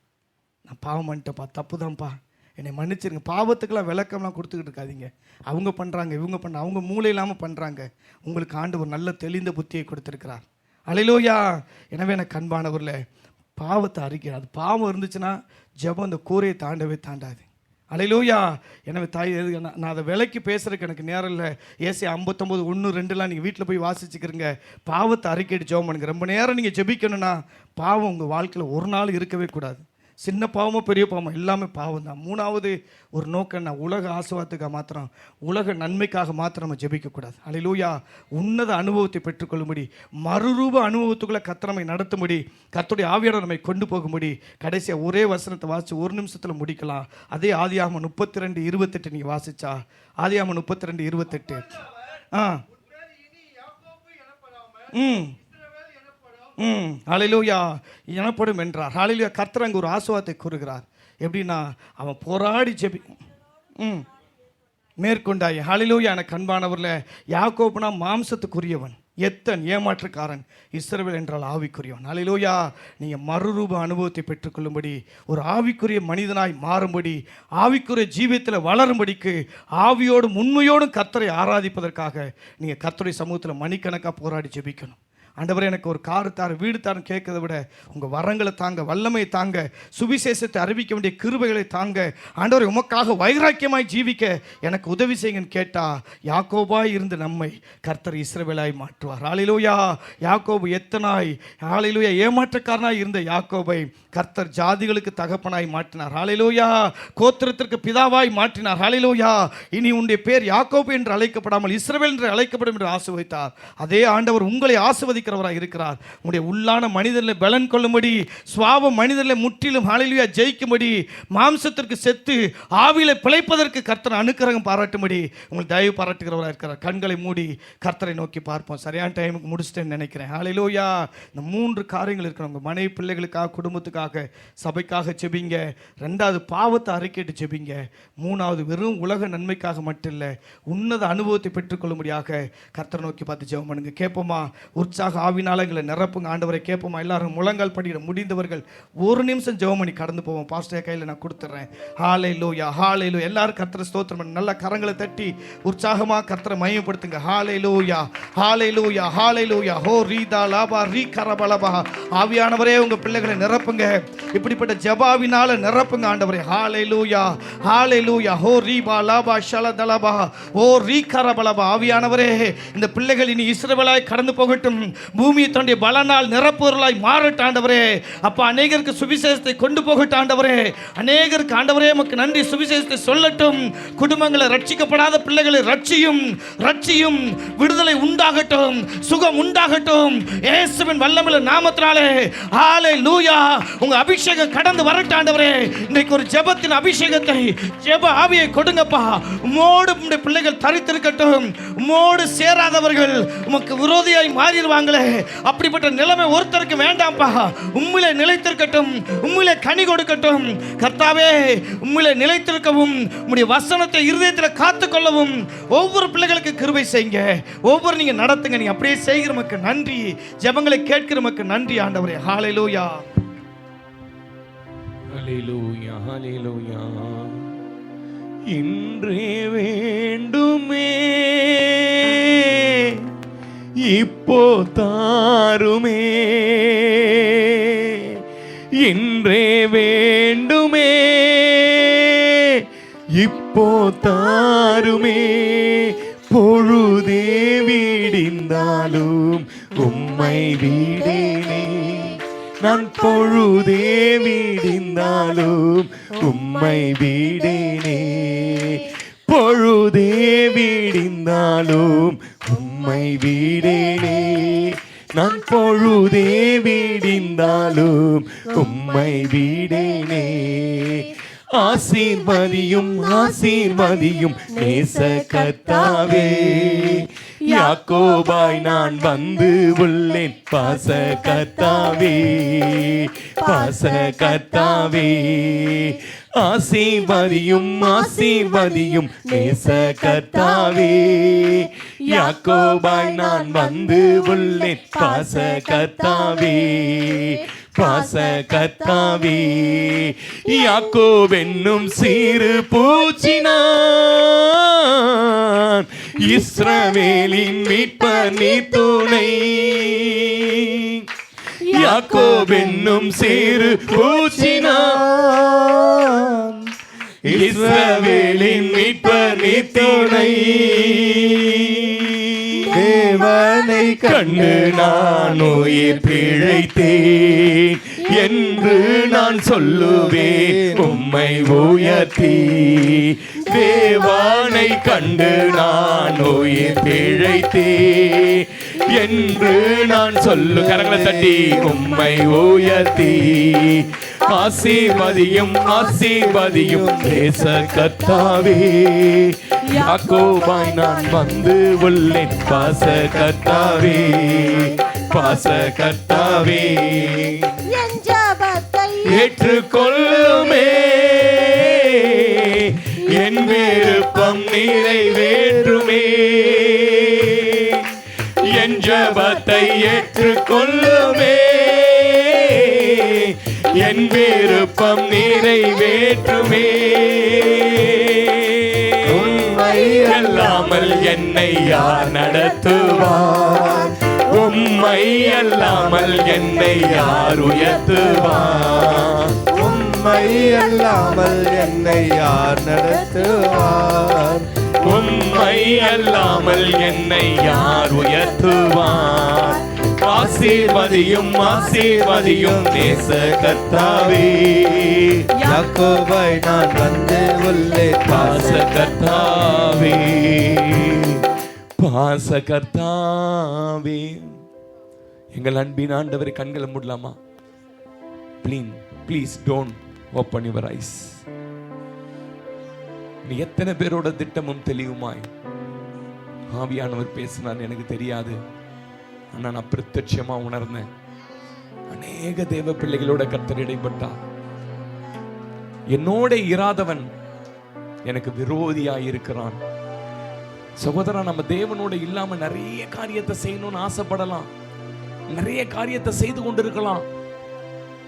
நான் பாவம் பண்ணிட்டேன்ப்பா, தப்பு தான்ப்பா, என்னை மன்னிச்சிருங்க. பாவத்துக்கெல்லாம் விளக்கம்லாம் கொடுத்துக்கிட்டு இருக்காதீங்க. அவங்க பண்ணுறாங்க, இவங்க பண்ண, அவங்க மூளை இல்லாமல் பண்ணுறாங்க. உங்களுக்கு ஆண்டவர் நல்ல தெளிந்த புத்தியை கொடுத்துருக்கிறார். அல்லேலூயா. எனவே எனக்கு அன்பானவரில் பாவத்தை அறிக்கை, அது பாவம் இருந்துச்சுன்னா ஜெபம் அந்த கூரையை தாண்டவே தாண்டாது. அல்லேலூயா. எனவே தாய், நான் அதை விலைக்கு பேசுறதுக்கு எனக்கு நேரம் இல்லை. ஏசி 59:1-2 நீங்கள் வீட்டில் போய் வாசிச்சுக்கிறீங்க. பாவத்தை அறிக்கையிட்டு ஜெபம் பண்ணுங்க. ரொம்ப நேரம் நீங்கள் ஜெபிக்கணும்னா பாவம் உங்கள் வாழ்க்கையில் ஒரு நாள் இருக்கவே கூடாது. சின்ன பாவமோ பெரிய பாவமோ எல்லாமே பாவம் தான். 3வது ஒரு நோக்கம், நான் உலக ஆசீர்வாதத்துக்காக மாத்திரம், உலக நன்மைக்காக மாத்திரம் நம்ம ஜெபிக்கக்கூடாது. அல்லேலூயா. உன்னத அனுபவத்தை பெற்றுக்கொள்ளும்படி, மறுரூப அனுபவத்துக்குள்ளே கர்த்தர் நம்மை நடத்தும்படி, கர்த்தருடைய ஆவியானவர் நம்மை கொண்டு போகும்படி, கடைசியாக ஒரே வசனத்தை வாசித்து 1 நிமிஷத்தில் முடிக்கலாம். அதே ஆதியாகமம் 32:28 நீங்கள் வாசிச்சா, ஆதியாகமம் 32:28 அல்லேலூயா எனப்படும் என்றார். அல்லேலூயா. கர்த்தர் அங்கே ஒரு ஆசீர்வாதத்தை கூறுகிறார். எப்படின்னா, அவன் போராடி ஜெபி மேற்கொண்டாய். அல்லேலூயா. எனக்கு அன்பானவரில், யாக்கோபுனா மாம்சத்துக்குரியவன், எத்தன் ஏமாற்றுக்காரன், இஸ்ரவேல் என்றால் ஆவிக்குரியவன். அல்லேலூயா. நீங்கள் மறுரூப அனுபவத்தை பெற்றுக்கொள்ளும்படி, ஒரு ஆவிக்குரிய மனிதனாய் மாறும்படி, ஆவிக்குரிய ஜீவியத்தில் வளரும்படிக்கு, ஆவியோடும் உண்மையோடும் கர்த்தரை ஆராதிப்பதற்காக நீங்கள் கர்த்தருடைய சமூகத்தில் மணிக்கணக்காக போராடி ஜெபிக்கணும். ஆண்டவரே, எனக்கு ஒரு காரு தாரு, வீடு தாருன்னு கேட்கறத விட உங்கள் வரங்களை தாங்க, வல்லமையை தாங்க, சுவிசேஷத்தை அறிவிக்க வேண்டிய கிருபைகளை தாங்க, ஆண்டவரை உமக்காக வைராக்கியமாய் ஜீவிக்க எனக்கு உதவி செய்யுங்கன்னு கேட்டால், யாக்கோபாய் இருந்து நம்மை கர்த்தர் இஸ்ரவேலாய் மாற்றுவார். அல்லேலூயா. யாக்கோபு எத்தனாய், அல்லேலூயா, ஏமாற்றக்காரனாய் இருந்த யாக்கோபை கர்த்தர் ஜாதிகளுக்கு தகப்பனாய் மாற்றினார். அல்லேலூயா. கோத்திரத்திற்கு பிதாவாய் மாற்றினார். அல்லேலூயா. இனி உன்னுடைய பேர் யாக்கோபு என்று அழைக்கப்படாமல் இஸ்ரவேல் என்று அழைக்கப்படும் என்று ஆசீர்வதித்தார். அதே ஆண்டவர் உங்களை ஆசீர்வதிக்கிறவராக இருக்கிறார். உங்களுடைய உள்ளான மனிதர்களை பலன் கொள்ளும்படி, சுவாப மனிதர்களை முற்றிலும் அல்லேலூயா ஜெயிக்கும்படி, மாம்சத்திற்கு செத்து ஆவியில பிழைப்பதற்கு கர்த்தர் அனுக்கிரகம் பாராட்டும்படி உங்களை தயவு பாராட்டுகிறவராக இருக்கிறார். கண்களை மூடி கர்த்தரை நோக்கி பார்ப்போம். சரியான டைமுக்கு முடிச்சிட்டேன்னு நினைக்கிறேன். அல்லேலூயா. இந்த 3 காரியங்கள் இருக்கணும். உங்கள் மனைவி பிள்ளைகளுக்காக, குடும்பத்துக்காக, சபைக்காக ஜெபிங்க. 2வது பாவத்தை அறிக்கையிட்டு ஜெபிங்க. 3வது வெறும் உலக நன்மைக்காக மட்டும் இல்லை, உன்னத அனுபவத்தை பெற்றுக்கொள்ளும்படியாக கர்த்தரை நோக்கி பார்த்து ஜெபம் பண்ணுங்க. கேட்போமா? உற்சாக ஆவினால எங்களை நிரப்புங்க ஆண்டவரை. கேட்போமா? எல்லாரும் முழங்கால் படிக்கிற முடிந்தவர்கள் 1 நிமிஷம் ஜெபம் பண்ணி கடந்து போவோம். பாஸ்டர் கையில் நான் கொடுத்துட்றேன். ஹல்லேலூயா, ஹல்லேலூயா. எல்லாரும் கர்த்தரை ஸ்தோத்திரம் பண்ணி நல்ல கரங்களை தட்டி உற்சாகமாக கர்த்தரை மையப்படுத்துங்க. ஹல்லேலூயா, ஹல்லேலூயா, ஹல்லேலூயா. ஹோ ரீதா லாபா ரீ கரபலபா. ஆவியானவரே, உங்க பிள்ளைகளை நிரப்புங்க. இப்படிப்பட்ட ஜெபாவினால நிரப்புங்க ஆண்டவரே. ஹல்லேலூயா, ஹல்லேலூயா. ஹோ ரீபா லாபா ஷலதலபா. ஓ ரீ கரபலபா. ஆவியானவரே, இந்த பிள்ளைகள் இனி இஸ்ரவேலாய் கடந்து போகட்டும். பூமியை தன்னுடைய பலனால் நிரப்புவர்களாய் மாறட்டும் ஆண்டவரே. அப்பா, அநேகருக்கு சுவிசேஷத்தை கொண்டு போகட்டும் ஆண்டவரே. அநேகருக்கு ஆண்டவரே உமக்கு நன்றி சுவிசேஷத்தை சொல்லட்டும். குடும்பங்களை ரட்சிக்கப்படாத பிள்ளைகளை ரட்சியும், ரட்சியும். விடுதலை உண்டாகட்டும், சுகம் உண்டாகட்டும். இயேசுவின் வல்லமையுள்ள நாமத்தினாலே ஹல்லேலூயா. உங்க அபிஷேகம் கடந்து வரட்டும் ஆண்டவரே. இன்னைக்கு ஒரு ஜெபத்தின் அபிஷேகத்தை, ஜெப ஆவியை கொடுங்கப்பா. உம்மோடு உம்முடைய பிள்ளைகள் தரித்திருக்கட்டும். உம்மோடு சேராதவர்கள் உமக்கு விரோதியாய் மாறிடுவாங்களே, அப்படிப்பட்ட நிலைமை ஒருத்தருக்கு வேண்டாம்ப்பா. உம்மிலே நிலைத்திருக்கட்டும், உம்மிலே கனி கொடுக்கட்டும். கர்த்தாவே, உம்மிலே நிலைத்திருக்கவும், உம்முடைய வசனத்தை இருதயத்தில் காத்துக்கொள்ளவும் ஒவ்வொரு பிள்ளைகளுக்கு கிருபை செய்யுங்க. ஒவ்வொரு நீங்க நடத்துங்க. நீங்க அப்படியே செய்கிறமக்கு நன்றி. ஜெபங்களை கேட்கிறமக்கு நன்றி ஆண்டவரே. ஹல்லேலூயா,
ஹல்லேலூயா, ஹல்லேலூயா. இன்றே வேண்டுமே, இப்போ தாருமே. இன்றே வேண்டுமே, இப்போ தாருமே. பொழுதே வீடிந்தாலும் உம்மை வீடேனே. நான் பொழுதே வீடிந்தாலும் உம்மை வீடேனே. பொழுதே வீடிந்தாலும் உம்மை வீடேனே. நான் பொழுதே வீடிந்தாலும் உம்மை வீடேனே. ஆசீர்வதியும் ஆசீர்வதியும் நேச கர்த்தாவே. யாக்கோபாய் நான் வந்து உள்ளேன் பாச கர்த்தாவே. பாச கர்த்தாவே. ஆசீர்வதியும் ஆசீர்வதியும் நேச கர்த்தாவே. யாக்கோபாய் நான் வந்து உள்ளேன் பாச கர்த்தாவே. பாச கர்த்தாவே. யாக்கோபென்னும் சிறு பூச்சினான் இஸ்ரவேலின் மீட்பர் நீ துணை. யாக்கோபென்னும் சிறு பூச்சினான் இஸ்ரவேலின் மீட்பர் நீ துணை. தேவனை கண்டு நான் உயிர் பிழைத்தேன் என்று நான் சொல்லுவேன் உம்மை உயர்த்தி. தேவனை கண்டு நான் உயிர் பிழைத்தேன் என்று நான் சொல்லு. கரங்களை தட்டி உம்மை உயர்த்தி. ஆசீர்வதியும் ஆசீர்வதியும் நேச கர்த்தாவே. யாக்கோபாய் நான் வந்து உள்ளேன் பாச கர்த்தாவே. பாச கர்த்தாவே.
என் ஜெபத்தை
ஏற்றுக்கொள்ளுமே. என் விருப்பம் நிறைவேற்றுமே. என் ஜெபத்தை ஏற்றுக்கொள்ளுமே. என் விருப்பம் நிறைவேற்றுமே. உம்மை அல்லாமல் என்னை யார் நடத்துவார்? உம்மை அல்லாமல் என்னை யார் உயர்த்துவார்?
உம்மை அல்லாமல் என்னை யார் நடத்துவார்?
உம்மை அல்லாமல் என்னை யார் உயர்த்துவார்? ஆசீர்வதியும் ஆசீர்வதியும் நேச கர்த்தாவே.
யாக்கோபாய் நான் வந்து உள்ளேன்
பாச கர்த்தாவே. பாச கர்த்தாவே. எங்கள் அன்பின் ஆண்டவரை கண்களை மூடலாமா? Please don't open your eyes. நீ எத்தனை பேரோட திட்டமும் தெளிவுமாய் ஆவியானவர் பேசினார் எனக்கு தெரியாது. ஆனா நான் பிரத்யட்சமா உணர்ந்தேன். அநேக தேவ பிள்ளைகளோட கர்த்தர் இடைப்பட்டார். என்னோட இராதவன் எனக்கு விரோதியாய் இருக்கிறான். சகோதரா, நம்ம தேவனோட இல்லாம நிறைய காரியத்தை செய்யணும்னு ஆசைப்படலாம். நிறைய காரியத்தை செய்து கொண்டிருக்கலாம்.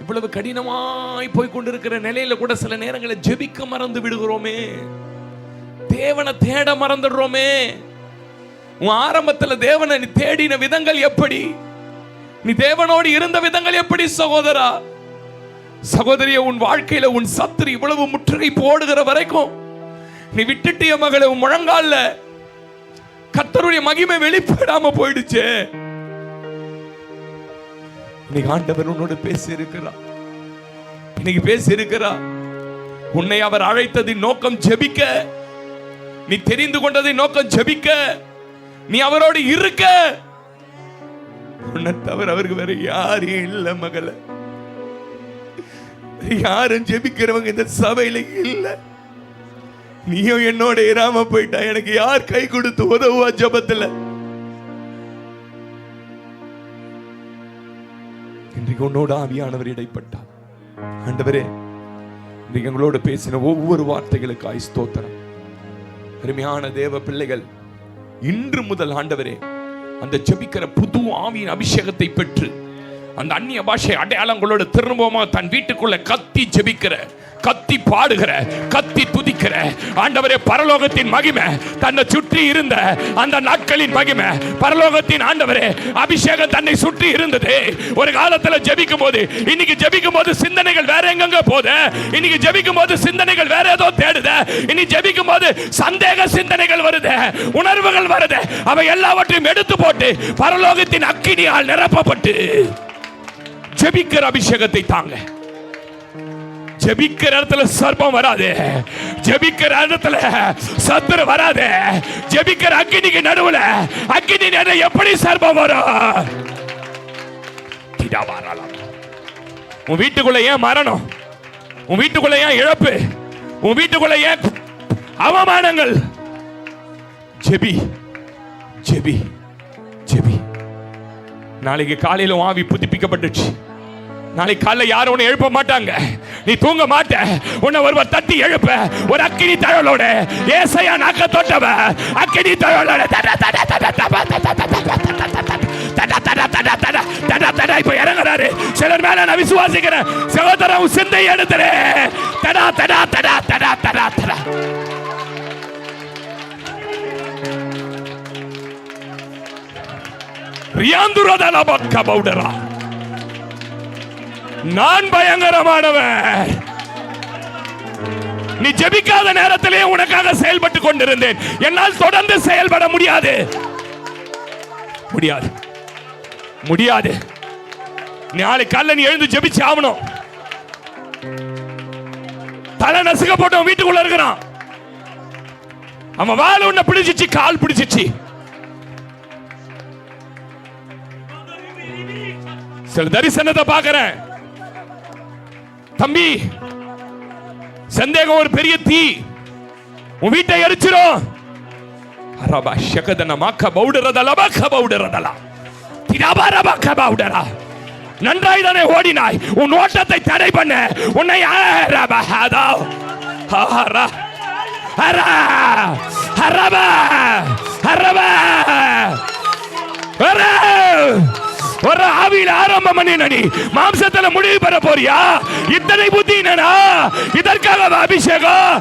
இவ்வளவு கடினமாய் போய் கொண்டிருக்கிற நிலையில கூட சில நேரங்களில் ஜெபிக்க மறந்து விடுகிறோமே. தேவனை தேட மறந்துடுறோமே. உன் ஆரம்பத்துல தேவனை நீ தேடின விதங்கள் எப்படி? நீ தேவனோடு இருந்த விதங்கள் எப்படி? சகோதரா சகோதரிய, உன் வாழ்க்கையில உன் சத்துரு இவ்வளவு முற்றுகை போடுகிற வரைக்கும் நீ விட்டுட்டிய மகளை உன் முழங்கால கர்த்தருடைய மகிமை வெளிப்படாம போயிடுச்சு. இன்னைக்கு ஆண்டவர் உன்னோடு பேசி இருக்கிறார். இன்னைக்கு பேசி இருக்கிறார். உன்னை அவர் அழைத்ததின் நோக்கம் ஜெபிக்க. நீ தெரிந்து கொண்டதின் நோக்கம் ஜெபிக்க. நீ அவரோடு இருக்க. உன்னை தவிர அவருக்கு வேற யாரும் இல்ல மகள. யாரும் ஜெபிக்கிறவங்க இந்த சபையில இல்ல. நீயும் என்னோட இராம போயிட்டா எனக்கு யார் கை கொடுத்து உதவுவா ஜெபத்துல? இன்றைக்கு உன்னோட ஆவியானவர் இடைப்பட்டார். ஆண்டவரே, இன்றைக்கு எங்களோட பேசின ஒவ்வொரு வார்த்தைகளுக்காய் ஸ்தோத்திரம். அருமையான தேவ பிள்ளைகள், இன்று முதல் ஆண்டவரே அந்த ஜெபிக்கிற புது ஆவியின் அபிஷேகத்தை பெற்று அந்த அந்நிய பாஷை அடையாளங்களோடு திரும்பவும் தன் வீட்டுக்குள்ள கத்தி ஜெபிக்கிற, கத்தி பாடுகிற, கத்தி துதிக்கிற ஆண்டவரே, பரலோகத்தின் மகிமை தன்னை சுற்றி இருந்த அந்த நாட்களின் மகிமை, பரலோகத்தின் ஆண்டவரே அபிஷேகம் தன்னை சுற்றி இருந்தது. ஒரு காலத்துல ஜெபிக்கும் போது, இன்னைக்கு ஜெபிக்கும் போது சிந்தனைகள் வேற எங்க போகுது, இன்னைக்கு ஜெபிக்கும் போது சிந்தனைகள் வேற ஏதோ தேடுது, இன்னைக்கு ஜெபிக்கும் போது சந்தேக சிந்தனைகள் வருது, உணர்வுகள் வருது. அவை எல்லாவற்றையும் எடுத்து போட்டு பரலோகத்தின் அக்கினியால் நிரப்பப்பட்டு ஜெபிக்கிற அபிஷேகத்தை தாங்க. ஜெபிக்கிற இடத்துல சர்ப்பம் வராது, ஜெபிக்கிற இடத்துல சத்துரு வராது. ஜெபிக்கிற அக்கினிக்கு நடுவுல அக்கினி எப்படி சர்ப்பம் வரும்? உன் வீட்டுக்குள்ள ஏன் மரணம்? உன் வீட்டுக்குள்ள ஏன் இழப்பு? உன் வீட்டுக்குள்ள ஏன் அவமானங்கள்? ஜெபி, ஜெபி, ஜெபி. நாளைக்கு காலையில ஆவி புதுப்பிக்கப்பட்டுச்சு. நாளைக்கு காலைல யாரும் உன்னை எழுப்ப மாட்டாங்க, நீ தூங்க மாட்ட. உன்னை ஒருவர் தட்டி எழுப்ப, ஒரு அக்கினி தழலோட ஏசாயா நாக்க தொட்டவ அக்கினி தழலோட இப்ப இறங்குறாரு. சிலர் மேல நான் விசுவாசிக்கிறேன். சகோதரன் சிந்தை எடுத்துரு. தடா தடா தடா தடா தடா தடா. ரியாந்துரதல பக்க பவுடரா. நான் பயங்கரமானவன். நீ ஜெபிக்காத நேரத்திலே உனக்காக செயல்பட்டு கொண்டிருந்தேன். என்னால் தொடர்ந்து செயல்பட முடியாது, முடியாது, முடியாது. நாளைக்கு காலைல நீ எழுந்து ஜெபிச்சு ஆகணும். தலை நசுக்க போட்டு வீட்டுக்குள்ள இருக்கிறான். அவன் வாழ உன்னை பிடிச்சிச்சு, கால் பிடிச்சிச்சு. சில தரிசனத்தை பார்க்கிறேன். தம்பி, சந்தேகம் ஒரு பெரிய தீ உன் வீட்டை எரிச்சிரும். அரபா ஷகதன மாக்க பவுடரதல மாக்க பவுடரதல திராபரபக்க பவுடரா. நன்றாய் தானே ஓடினாய், உன் ஓட்டத்தை தடை பண்ண உன்னை அரபா ஹதா ஹரா ஹரா ஹரபா ஹரபா ஹரா. ஒரு ஆவியில ஆரம்பம் பண்ணின நீ மாம்சத்துல முடிவு பெற போறியா? இத்தனை புத்தி என்னடா? இதற்காக அபிஷேகம்.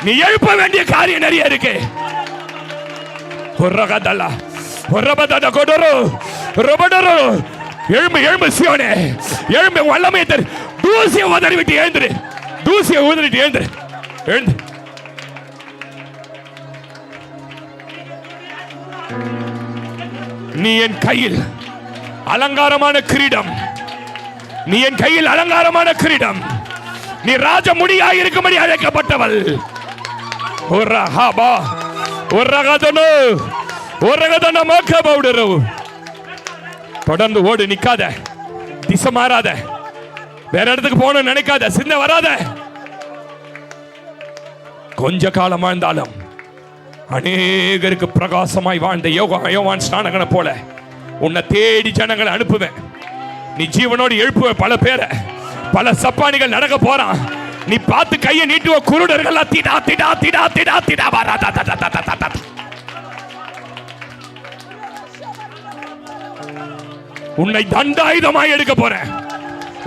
நீ எழுப்ப வேண்டிய காரியம் நிறைய இருக்கு. எழும்பு எழும்பு சியோனே, எழும்பு வல்லமையை தரு. தூசியை உதறி விட்டு எழுந்துரு, தூசியை உதறிட்டு எழுந்துரு, எழுந்து. நீ என் கையில் அலங்காரமான கிரீடம், நீ என் கையில் அலங்காரமான கிரீடம். நீ ராஜ முடியாய் இருக்கும்படி அழைக்கப்பட்டவள். தொடர்ந்து ஓடு, நிக்காத, திசை மாறாத, வேற இடத்துக்கு போகணும்னு நினைக்காத, சிந்தை வராத. கொஞ்ச காலம் வாழ்ந்தாலும் அநேகருக்கு பிரகாசமாய் வாழ்ந்த யோவான் ஸ்நானகனை போல உன்னை தேடி ஜனங்களை அனுப்புவேன். நீ ஜீவனோடு எழுப்புவ பல பேரை. பல சப்பானிகள் நடக்க போறான். நீ பார்த்து கையை நீட்டுவ குருடர்கள் திடா திடா திடா திடா திடா வரா. உன்னை தண்டாயுதமாய் எடுக்க போறேன்,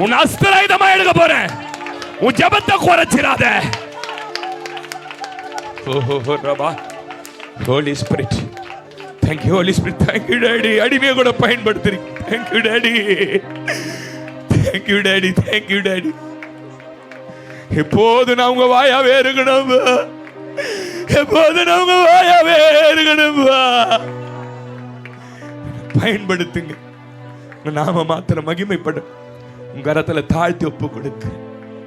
உன் அஸ்திராயுதமாய் எடுக்க போறேன். உன் ஜபத்தை குறைச்சிடாத. Holy Spirit, thank you Holy Spirit, thank you Daddy. அடிமையை கூட பயன்படுத்துறீங்க. Thank you Daddy, thank you Daddy, thank you Daddy. எப்போது நான் உங்க வாயாவே இருக்கணும், எப்போது நான் உங்க வாயாவே இருக்கணும். பயன்படுத்துங்க. நாம மாத்திரம் மகிமைப்படும். உங்க கரத்துல தாழ்த்தி ஒப்பு கொடுக்க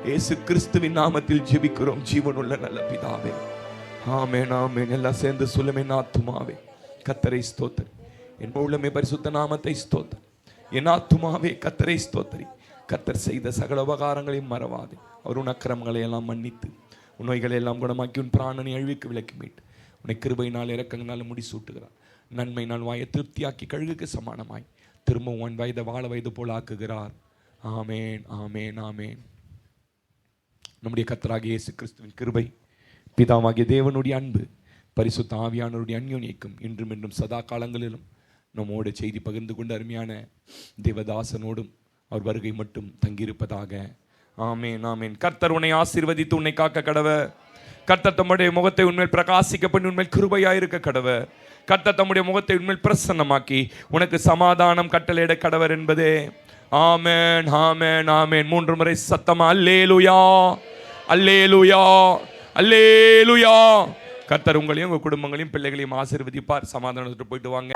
இயேசு கிறிஸ்துவின் நாமத்தில் ஜெபிக்கிறோம் ஜீவனுள்ள நல்ல பிதாவே. ஆமென் ஆமென். எல்லாம் சேர்ந்து சொல்லுமே. ஆத்துமாவே கர்த்தரை ஸ்தோத்திரி, என் உள்ளமே பரிசுத்த நாமத்தை ஸ்தோத்திரி. என் ஆத்துமாவே கர்த்தரை ஸ்தோத்திரி. கர்த்தர் செய்த சகல உபகாரங்களையும் மறவாதே. அவர் உன் அக்கிரமங்களை எல்லாம் மன்னித்து உன் நோய்களை எல்லாம் குணமாக்கி உன் பிராணனை அழிவுக்கு விலக்கி மீட்டு உன்னை கிருபையினால் இரக்கங்களால் முடிசூட்டுகிறார். நன்மை நான் வாயை திருப்தியாக்கி கழுகுக்கு சமானமாய் திரும்பவும் உன் வயதை வாழ வயது போல் ஆக்குகிறார். ஆமேன் ஆமேன் ஆமேன். நம்முடைய கர்த்தராகிய இயேசு கிறிஸ்துவின் கிருபை, பிதாவாகிய தேவனுடைய அன்பு, பரிசுத்த ஆவியானவருடைய அந்யோன்யம் இன்றும் என்றும் சதா காலங்களிலும் நம்மோடு செய்தி பகிர்ந்து கொண்டு அருமையான தேவதாசனோடும் அவர் வருகை மட்டும் தங்கியிருப்பதாக. ஆமேன் ஆமேன். கர்த்தர் உன்னை ஆசீர்வதித்து உன்னை காக்க கடவர். கர்த்தர் தம்முடைய முகத்தை உண்மையில் பிரகாசிக்க பண்ணி உண்மையில் கிருபையாயிருக்க கடவர். கர்த்தர் தம்முடைய முகத்தை உண்மையில் பிரசன்னமாக்கி உனக்கு சமாதானம் கட்டளையிட கடவர் என்பதே. ஆமேன் ஆமேன் ஆமேன். 3 முறை சத்தமா அல்லேலூயா அல்லேலூயா அல்லேலூயா. கர்த்தர் உங்களையும் உங்க குடும்பங்களையும் பிள்ளைகளையும் ஆசீர்வதிப்பார். சமாதானத்துக்கு போயிட்டு வாங்க.